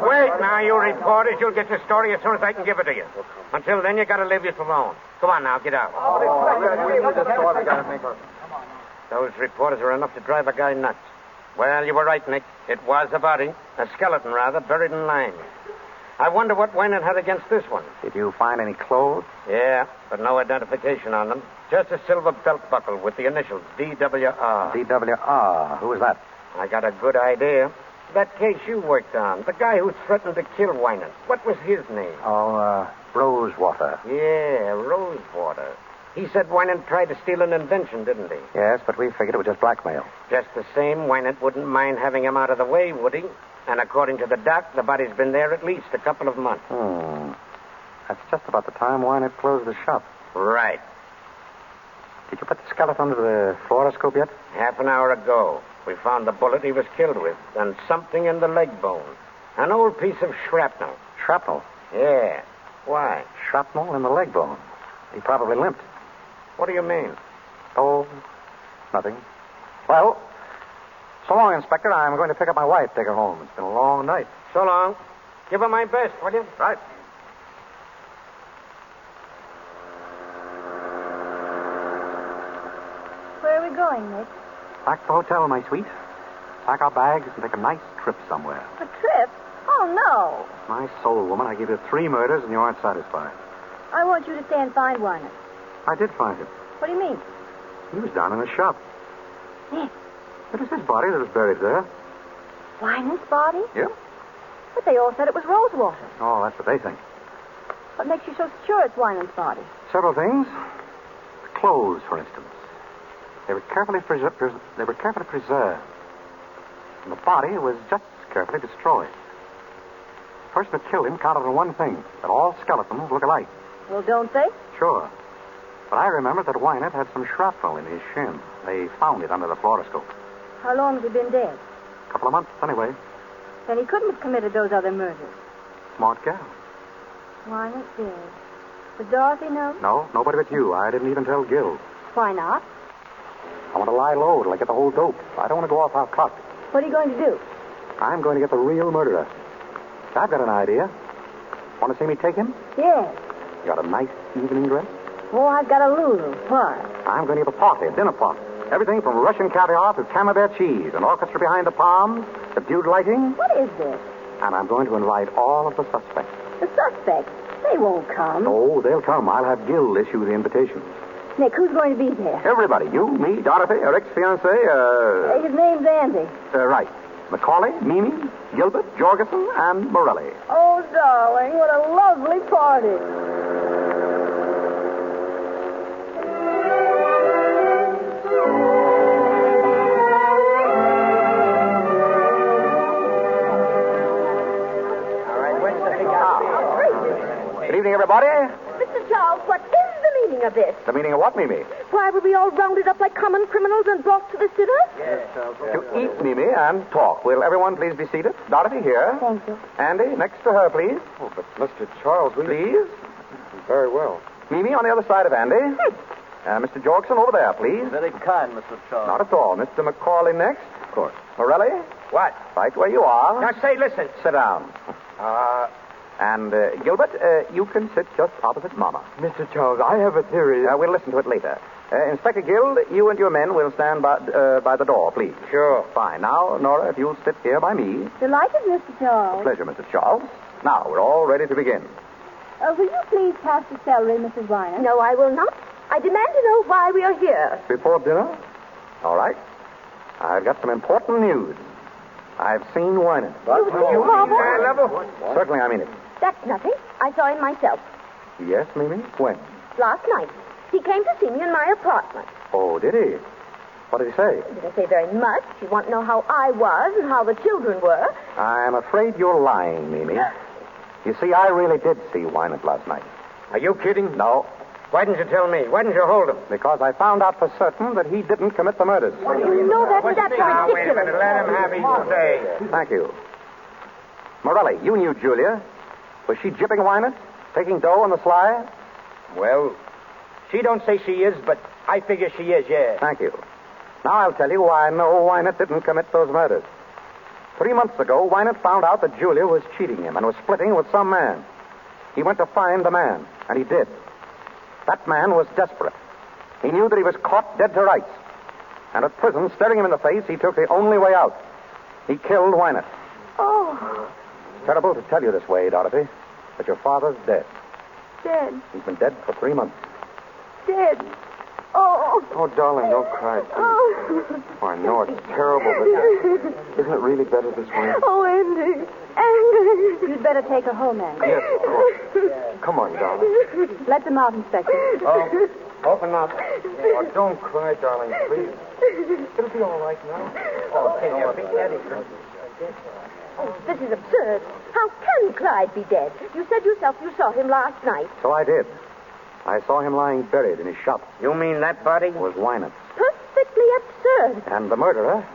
[SPEAKER 9] Wait now, you reporters. You'll get your story as soon as I can give it to you. Until then, you gotta leave us alone. Come on now, get out. Those reporters are enough to drive a guy nuts. Well, you were right, Nick. It was a body. A skeleton, rather, buried in lime. I wonder what Wynan had against this one.
[SPEAKER 11] Did you find any clothes?
[SPEAKER 9] Yeah, but no identification on them. Just a silver belt buckle with the initials DWR.
[SPEAKER 11] DWR? Who was that?
[SPEAKER 9] I got a good idea. That case you worked on. The guy who threatened to kill Wynan. What was his name?
[SPEAKER 11] Oh, Rosewater.
[SPEAKER 9] Yeah, Rosewater. He said Wynan tried to steal an invention, didn't he?
[SPEAKER 11] Yes, but we figured it was just blackmail.
[SPEAKER 9] Just the same, Wynan wouldn't mind having him out of the way, would he? And according to the doc, the body's been there at least a couple of months.
[SPEAKER 11] That's just about the time Wynan closed the shop.
[SPEAKER 9] Right.
[SPEAKER 11] Did you put the skeleton under the fluoroscope yet?
[SPEAKER 9] Half an hour ago. We found the bullet he was killed with, and something in the leg bone. An old piece of shrapnel.
[SPEAKER 11] Shrapnel?
[SPEAKER 9] Yeah. Why?
[SPEAKER 11] Shrapnel in the leg bone. He probably limped.
[SPEAKER 9] What do you mean?
[SPEAKER 11] Oh, nothing. Well, so long, Inspector. I'm going to pick up my wife, take her home. It's been a long night.
[SPEAKER 9] So long. Give her my best, will you?
[SPEAKER 11] Right.
[SPEAKER 10] Where are we going, Nick?
[SPEAKER 11] Back to the hotel, my sweet. Pack our bags and take a nice trip somewhere.
[SPEAKER 10] A trip? Oh, no.
[SPEAKER 11] My soul, woman, I gave you 3 murders and you aren't satisfied.
[SPEAKER 10] I want you to stay and find Wyman.
[SPEAKER 11] I did find him.
[SPEAKER 10] What do you mean?
[SPEAKER 11] He was down in the shop.
[SPEAKER 10] Nick.
[SPEAKER 11] It was his body that was buried there.
[SPEAKER 10] Wyman's body?
[SPEAKER 11] Yeah.
[SPEAKER 10] But they all said it was Rosewater.
[SPEAKER 11] Oh, that's what they think.
[SPEAKER 10] What makes you so sure it's Wyman's body?
[SPEAKER 11] Several things. The clothes, for instance. They were carefully preserved. And the body was just as carefully destroyed. The person who killed him counted on one thing, that all skeletons look alike.
[SPEAKER 10] Well, don't they?
[SPEAKER 11] Sure. But I remember that Wynant had some shrapnel in his shin. They found it under the fluoroscope.
[SPEAKER 10] How long has he been dead?
[SPEAKER 11] A couple of months, anyway.
[SPEAKER 10] Then he couldn't have committed those other murders.
[SPEAKER 11] Smart gal.
[SPEAKER 10] Wynant dead. Does Dorothy know?
[SPEAKER 11] No, nobody but you. I didn't even tell Gil.
[SPEAKER 10] Why not?
[SPEAKER 11] I want to lie low till I get the whole dope. I don't want to go off half-cocked.
[SPEAKER 10] What are you going to do?
[SPEAKER 11] I'm going to get the real murderer. I've got an idea. Want to see me take him?
[SPEAKER 10] Yes.
[SPEAKER 11] You got a nice evening dress?
[SPEAKER 10] Oh, I've got a Lulu. Why?
[SPEAKER 11] I'm going to give a party, a dinner party. Everything from Russian caviar to camembert cheese, an orchestra behind the palms, subdued lighting.
[SPEAKER 10] What is this?
[SPEAKER 11] And I'm going to invite all of the suspects.
[SPEAKER 10] The suspects? They won't come.
[SPEAKER 11] Oh, they'll come. I'll have Gil issue the invitations.
[SPEAKER 10] Nick, who's going to be there?
[SPEAKER 11] Everybody. You, me, Dorothy, her ex-fiancé,
[SPEAKER 10] His name's Andy.
[SPEAKER 11] Right. Macaulay, Mimi, Gilbert, Jorgensen, and Morelli.
[SPEAKER 10] Oh, darling, what a lovely party.
[SPEAKER 11] Good evening, everybody.
[SPEAKER 5] Mr. Charles, what is the meaning of this?
[SPEAKER 11] The meaning of what, Mimi?
[SPEAKER 5] Why were we all rounded up like common criminals and brought to the sitter?
[SPEAKER 11] To eat, Mimi, and talk. Will everyone please be seated? Dorothy here.
[SPEAKER 10] Thank you.
[SPEAKER 11] Andy, next to her, please.
[SPEAKER 9] Oh, but Mr. Charles,
[SPEAKER 11] Please.
[SPEAKER 9] Very well.
[SPEAKER 11] Mimi on the other side of Andy. Mr. Jorgensen over there, please.
[SPEAKER 14] Very kind, Mr. Charles.
[SPEAKER 11] Not at all. Mr. Macaulay next. Of course. Morelli?
[SPEAKER 6] What?
[SPEAKER 11] Right where you are.
[SPEAKER 6] Now, say, listen.
[SPEAKER 11] Sit down. And Gilbert, you can sit just opposite Mama.
[SPEAKER 9] Mr. Charles, I have a theory.
[SPEAKER 11] We'll listen to it later. Inspector Guild, you and your men will stand by the door, please.
[SPEAKER 6] Sure.
[SPEAKER 11] Fine. Now, Nora, if you'll sit here by me.
[SPEAKER 10] Delighted, Mr. Charles.
[SPEAKER 11] Pleasure, Mrs. Charles. Now, we're all ready to begin.
[SPEAKER 10] Will you please pass the celery, Mrs. Weiner?
[SPEAKER 5] No, I will not. I demand to know why we are here.
[SPEAKER 11] Before dinner? All right. I've got some important news. I've seen Wynan.
[SPEAKER 5] You Papa?
[SPEAKER 11] Certainly, I mean it.
[SPEAKER 5] That's nothing. I saw him myself
[SPEAKER 11] Yes, Mimi? When?
[SPEAKER 5] last night. He came to see me in my apartment.
[SPEAKER 11] Oh, did he? What did he say?
[SPEAKER 5] He didn't say very much. You want to know how I was and how the children were.
[SPEAKER 11] I'm afraid you're lying, Mimi. You see, I really did see Wynant last night.
[SPEAKER 9] Are you kidding?
[SPEAKER 11] No,
[SPEAKER 9] Why didn't you tell me? Why didn't you hold him?
[SPEAKER 11] because I found out for certain that he didn't commit the murders.
[SPEAKER 5] You know that's ridiculous.
[SPEAKER 6] Wait a minute. Let him have his say.
[SPEAKER 11] Thank you. Morelli, you knew Julia. Was she jipping Wynant? Taking dough on the sly?
[SPEAKER 6] Well, she don't say she is, but I figure she is, yeah.
[SPEAKER 11] Thank you. Now I'll tell you why I know Wynant didn't commit those murders. 3 months ago, Wynant found out that Julia was cheating him and was splitting with some man. He went to find the man, and he did. That man was desperate. He knew that he was caught dead to rights. And at prison, staring him in the face, he took the only way out. He killed Wynant.
[SPEAKER 5] Oh,
[SPEAKER 11] Terrible to tell you this way, Dorothy, but your father's dead.
[SPEAKER 5] dead,
[SPEAKER 11] He's been dead for 3 months.
[SPEAKER 5] dead. Oh.
[SPEAKER 9] Oh, darling, don't cry, please.
[SPEAKER 5] Oh.
[SPEAKER 9] Oh, I know it's terrible, but isn't it really better this way?
[SPEAKER 5] Oh, Andy. Andy.
[SPEAKER 10] You'd better take her home, Andy.
[SPEAKER 9] Yes, of course. Come on, darling.
[SPEAKER 10] Let them out, Inspector.
[SPEAKER 9] Oh, open up. Oh, don't cry, darling, please. It'll be all right now.
[SPEAKER 6] Oh, can you beat that?
[SPEAKER 5] Oh, this is absurd. How can Clyde be dead? You said yourself you saw him last night.
[SPEAKER 11] So I did. I saw him lying buried in his shop.
[SPEAKER 6] You mean that body?
[SPEAKER 11] Was Wynant.
[SPEAKER 5] Perfectly absurd.
[SPEAKER 11] And the murderer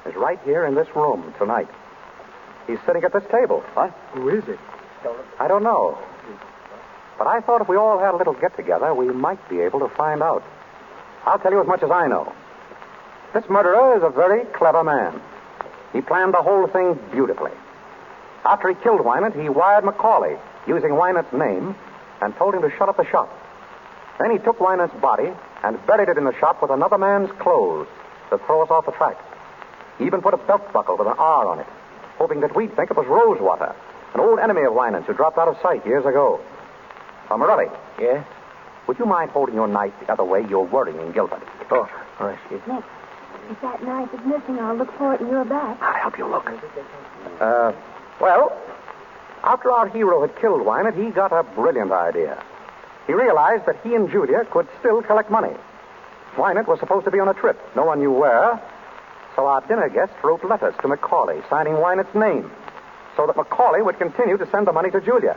[SPEAKER 11] is right here in this room tonight. He's sitting at this table. What?
[SPEAKER 9] Who is it?
[SPEAKER 11] I don't know. But I thought if we all had a little get-together, we might be able to find out. I'll tell you as much as I know. This murderer is a very clever man. He planned the whole thing beautifully. After he killed Wynant, he wired Macaulay, using Wynant's name, and told him to shut up the shop. Then he took Wynant's body and buried it in the shop with another man's clothes to throw us off the track. He even put a belt buckle with an R on it, hoping that we'd think it was Rosewater, an old enemy of Wynant's who dropped out of sight years ago. Morelli.
[SPEAKER 6] Yeah?
[SPEAKER 11] Would you mind holding your knife the other way? You're worrying Gilbert.
[SPEAKER 6] Oh, excuse me.
[SPEAKER 10] Nick, if that knife is missing, I'll look for it in your back.
[SPEAKER 11] I'll help you look. Well, after our hero had killed Wynant, he got a brilliant idea. He realized that he and Julia could still collect money. Wynant was supposed to be on a trip. No one knew where. So our dinner guests wrote letters to Macaulay, signing Wynant's name, so that Macaulay would continue to send the money to Julia.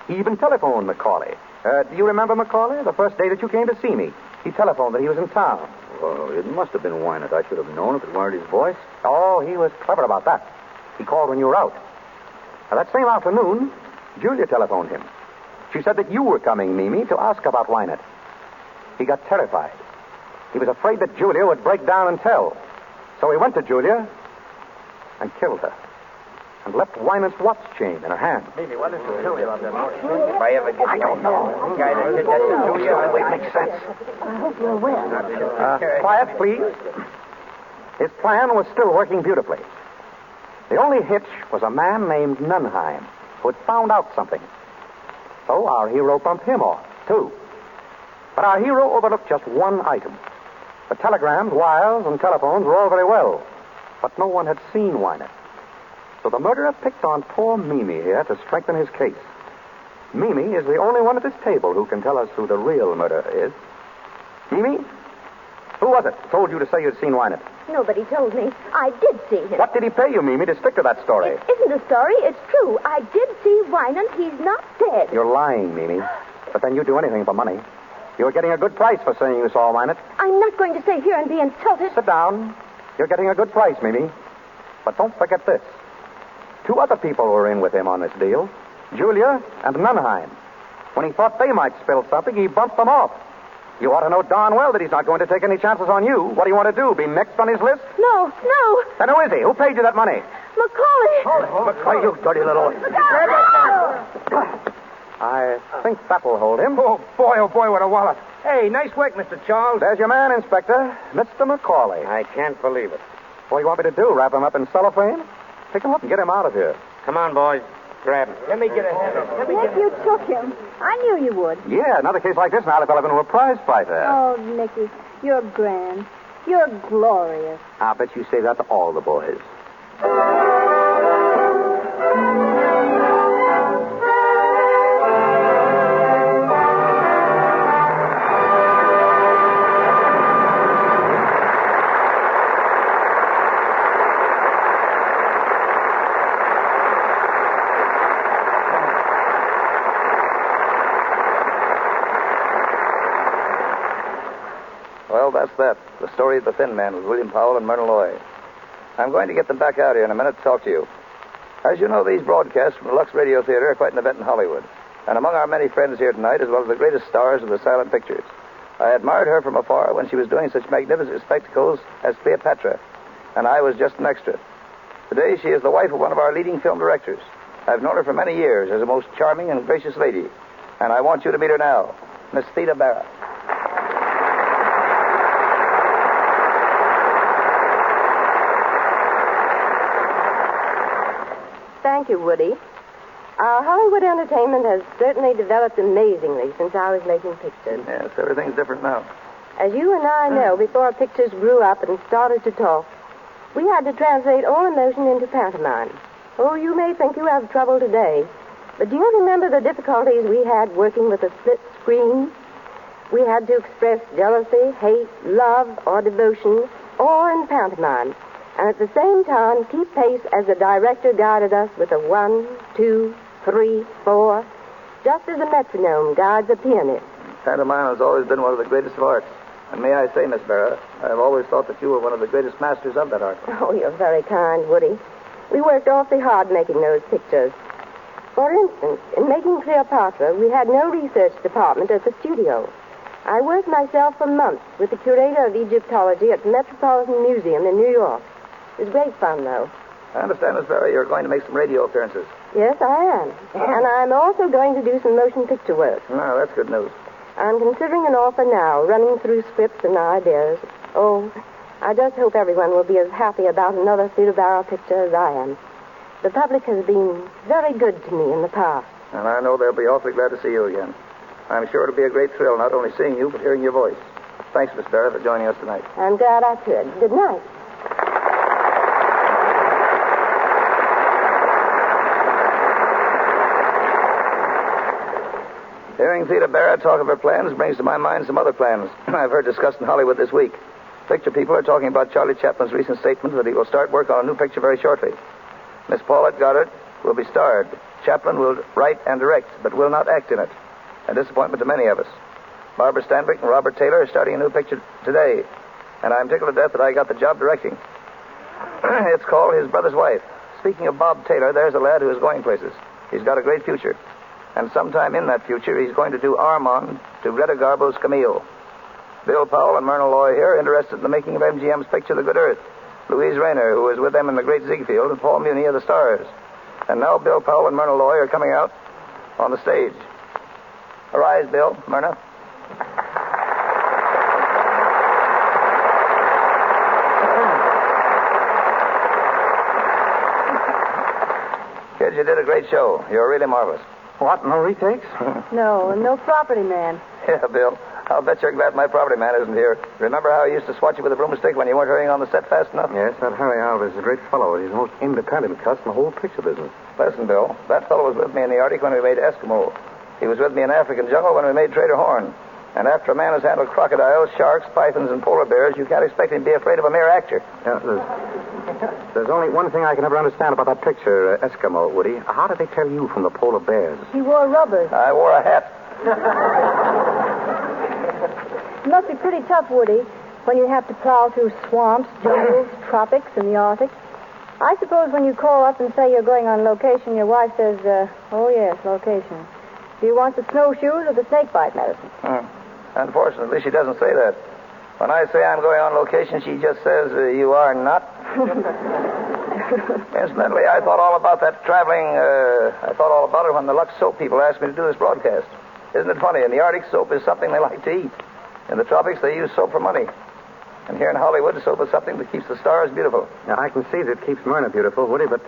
[SPEAKER 11] He even telephoned Macaulay. Do you remember Macaulay? The first day that you came to see me. He telephoned that he was in town.
[SPEAKER 8] Well, it must have been Wynant. I should have known if it weren't his voice.
[SPEAKER 11] Oh, he was clever about that. He called when you were out. Now, that same afternoon, Julia telephoned him. She said that you were coming, Mimi, to ask about Wynant. He got terrified. He was afraid that Julia would break down and tell. So he went to Julia and killed her. And left Wynant's watch chain in her hand.
[SPEAKER 6] Maybe, what did you tell me about that watch? If I ever get... I don't know. The guy that did that to Julia, it makes sense.
[SPEAKER 10] I hope you're well.
[SPEAKER 11] Quiet, please. His plan was still working beautifully. The only hitch was a man named Nunheim who had found out something. So our hero bumped him off, too. But our hero overlooked just one item. The telegrams, wires, and telephones were all very well, but no one had seen Wynant. So the murderer picked on poor Mimi here to strengthen his case. Mimi is the only one at this table who can tell us who the real murderer is. Mimi? Who was it told you to say you'd seen Wynant?
[SPEAKER 5] Nobody told me. I did see him.
[SPEAKER 11] What did he pay you, Mimi, to stick to that story?
[SPEAKER 5] It isn't a story. It's true. I did see Wynant. He's not dead.
[SPEAKER 11] You're lying, Mimi. But then you'd do anything for money. You're getting a good price for saying you saw Wynant.
[SPEAKER 5] I'm not going to stay here and be insulted.
[SPEAKER 11] Sit down. You're getting a good price, Mimi. But don't forget this. 2 other people were in with him on this deal. Julia and Nunheim. When he thought they might spill something, he bumped them off. You ought to know darn well that he's not going to take any chances on you. What do you want to do, be next on his list?
[SPEAKER 5] No.
[SPEAKER 11] Then who is he? Who paid you that money?
[SPEAKER 5] Macaulay.
[SPEAKER 11] Macaulay, you dirty little... I think that'll hold him.
[SPEAKER 9] Oh, boy, what a wallop. Hey, nice work, Mr. Charles.
[SPEAKER 11] There's your man, Inspector. Mr. Macaulay.
[SPEAKER 9] I can't believe it.
[SPEAKER 11] What do you want me to do, wrap him up in cellophane? Pick him up and get him out of here.
[SPEAKER 9] Come on, boys. Grab him.
[SPEAKER 15] Let me get a hand of him.
[SPEAKER 10] Nick, you took him. I knew you would.
[SPEAKER 11] Yeah, another case like this, and I'll develop into a prize fighter.
[SPEAKER 10] Oh, Nicky, you're grand. You're glorious.
[SPEAKER 11] I'll bet you say that to all the boys.
[SPEAKER 4] Well, that's that. The story of the Thin Man with William Powell and Myrna Loy. I'm going to get them back out here in a minute to talk to you. As you know, these broadcasts from the Lux Radio Theater are quite an event in Hollywood. And among our many friends here tonight is one of the greatest stars of the silent pictures. I admired her from afar when she was doing such magnificent spectacles as Cleopatra, and I was just an extra. Today, she is the wife of one of our leading film directors. I've known her for many years as a most charming and gracious lady, and I want you to meet her now, Miss Theda Bara.
[SPEAKER 7] Thank you, Woody. Our Hollywood entertainment has certainly developed amazingly since I was making pictures.
[SPEAKER 4] Yes, everything's different now.
[SPEAKER 7] As you and I know, before pictures grew up and started to talk, we had to translate all emotion into pantomime. Oh, you may think you have trouble today, but do you remember the difficulties we had working with a split screen? We had to express jealousy, hate, love, or devotion, all in pantomime, and at the same time keep pace as the director guided us with a 1, 2, 3, 4, just as a metronome guides a pianist.
[SPEAKER 4] Pantomime has always been one of the greatest of arts. And may I say, Miss Bara, I have always thought that you were one of the greatest masters of that art.
[SPEAKER 7] Oh, you're very kind, Woody. We worked awfully hard making those pictures. For instance, in making Cleopatra, we had no research department at the studio. I worked myself for months with the curator of Egyptology at the Metropolitan Museum in New York. It was great fun, though.
[SPEAKER 4] I understand, Miss Bara, you're going to make some radio appearances.
[SPEAKER 7] Yes, I am. And I'm also going to do some motion picture work.
[SPEAKER 4] Oh, that's good news.
[SPEAKER 7] I'm considering an offer now, running through scripts and ideas. Oh, I just hope everyone will be as happy about another Theda Bara picture as I am. The public has been very good to me in the past.
[SPEAKER 4] And I know they'll be awfully glad to see you again. I'm sure it'll be a great thrill not only seeing you, but hearing your voice. Thanks, Miss Bara, for joining us tonight.
[SPEAKER 7] I'm glad I could. Good night.
[SPEAKER 4] Hearing Theda Bara talk of her plans brings to my mind some other plans I've heard discussed in Hollywood this week. Picture people are talking about Charlie Chaplin's recent statement that he will start work on a new picture very shortly. Miss Paulette Goddard will be starred. Chaplin will write and direct, but will not act in it. A disappointment to many of us. Barbara Stanwyck and Robert Taylor are starting a new picture today, and I'm tickled to death that I got the job directing. It's called His Brother's Wife. Speaking of Bob Taylor, there's a lad who is going places. He's got a great future. And sometime in that future, he's going to do Armand to Greta Garbo's Camille. Bill Powell and Myrna Loy here are interested in the making of MGM's picture The Good Earth. Louise Rayner, who was with them in The Great Ziegfeld, and Paul Muni are the stars. And now Bill Powell and Myrna Loy are coming out on the stage. Arise, Bill, Myrna. Kids, you did a great show. You're really marvelous.
[SPEAKER 11] What, no retakes?
[SPEAKER 10] No property man.
[SPEAKER 4] Yeah, Bill. I'll bet you're glad my property man isn't here. Remember how he used to swat you with a broomstick when you weren't hurrying on the set fast enough?
[SPEAKER 11] Yes, that Harry Alvarez is a great fellow. He's the most independent cuss in the whole picture business.
[SPEAKER 4] Listen, Bill, that fellow was with me in the Arctic when we made Eskimo. He was with me in African jungle when we made Trader Horn. And after a man has handled crocodiles, sharks, pythons, and polar bears, you can't expect him to be afraid of a mere actor.
[SPEAKER 11] Yeah, there's only one thing I can never understand about that picture, Eskimo, Woody. How did they tell you from the polar bears?
[SPEAKER 10] He wore rubbers.
[SPEAKER 4] I wore a hat.
[SPEAKER 10] It must be pretty tough, Woody, when you have to plow through swamps, jungles, tropics, and the Arctic. I suppose when you call up and say you're going on location, your wife says, oh, yes, location. Do you want the snowshoes or the snakebite medicine?
[SPEAKER 4] Unfortunately, she doesn't say that. When I say I'm going on location, she just says, you are not. Incidentally, I thought all about that traveling, I thought all about it when the Lux Soap people asked me to do this broadcast. Isn't it funny? In the Arctic, soap is something they like to eat. In the tropics, they use soap for money. And here in Hollywood, soap is something that keeps the stars beautiful.
[SPEAKER 11] Now, I can see that it keeps Myrna beautiful, Woody, but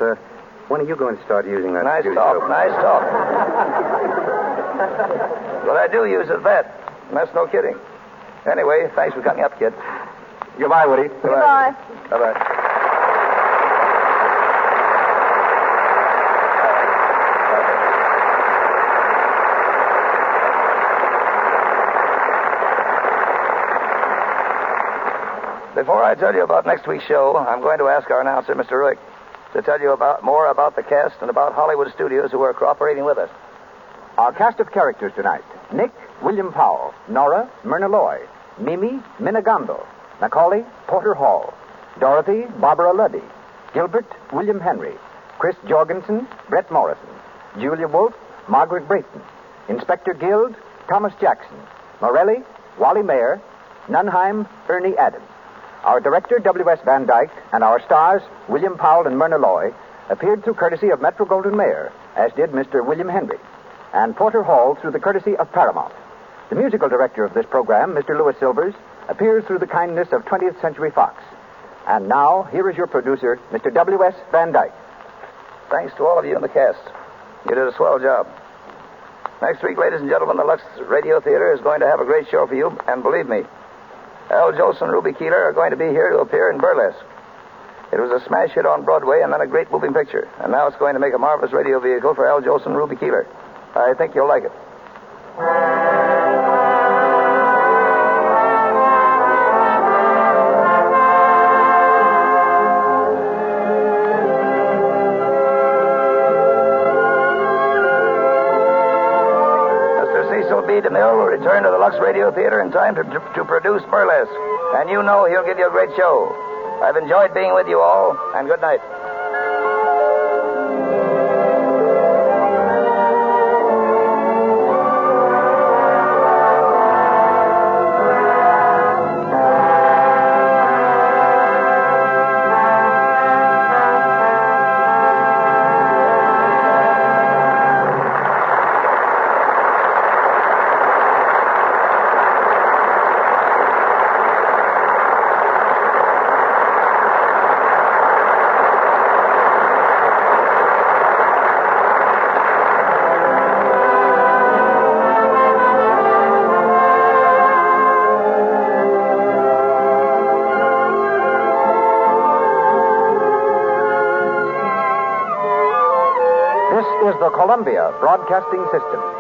[SPEAKER 11] when are you going to start using that?
[SPEAKER 4] Nice talk. But I do use it, that. And that's no kidding. Anyway, thanks for coming up, kid.
[SPEAKER 11] Goodbye, Woody.
[SPEAKER 10] Goodbye.
[SPEAKER 4] Bye-bye. Before I tell you about next week's show, I'm going to ask our announcer, Mr. Rick, to tell you more about the cast and about Hollywood studios who are cooperating with us.
[SPEAKER 16] Our cast of characters tonight: Nick, William Powell; Nora, Myrna Loy; Mimi, Minna Gamble; Macaulay, Porter Hall; Dorothy, Barbara Luddy; Gilbert, William Henry; Chris Jorgensen, Brett Morrison; Julia Wolfe, Margaret Brayton; Inspector Guild, Thomas Jackson; Morelli, Wally Mayer; Nunheim, Ernie Adams. Our director, W.S. Van Dyke, and our stars, William Powell and Myrna Loy, appeared through courtesy of Metro-Goldwyn-Mayer, as did Mr. William Henry, and Porter Hall through the courtesy of Paramount. The musical director of this program, Mr. Louis Silvers, appears through the kindness of 20th Century Fox. And now, here is your producer, Mr. W.S. Van Dyke.
[SPEAKER 4] Thanks to all of you in the cast. You did a swell job. Next week, ladies and gentlemen, the Lux Radio Theater is going to have a great show for you, and believe me, Al Jolson and Ruby Keeler are going to be here to appear in Burlesque. It was a smash hit on Broadway and then a great moving picture, and now it's going to make a marvelous radio vehicle for Al Jolson and Ruby Keeler. I think you'll like it. DeMille will return to the Lux Radio Theater in time to produce Burlesque. And you know he'll give you a great show. I've enjoyed being with you all, and good night.
[SPEAKER 16] This is the Columbia Broadcasting System.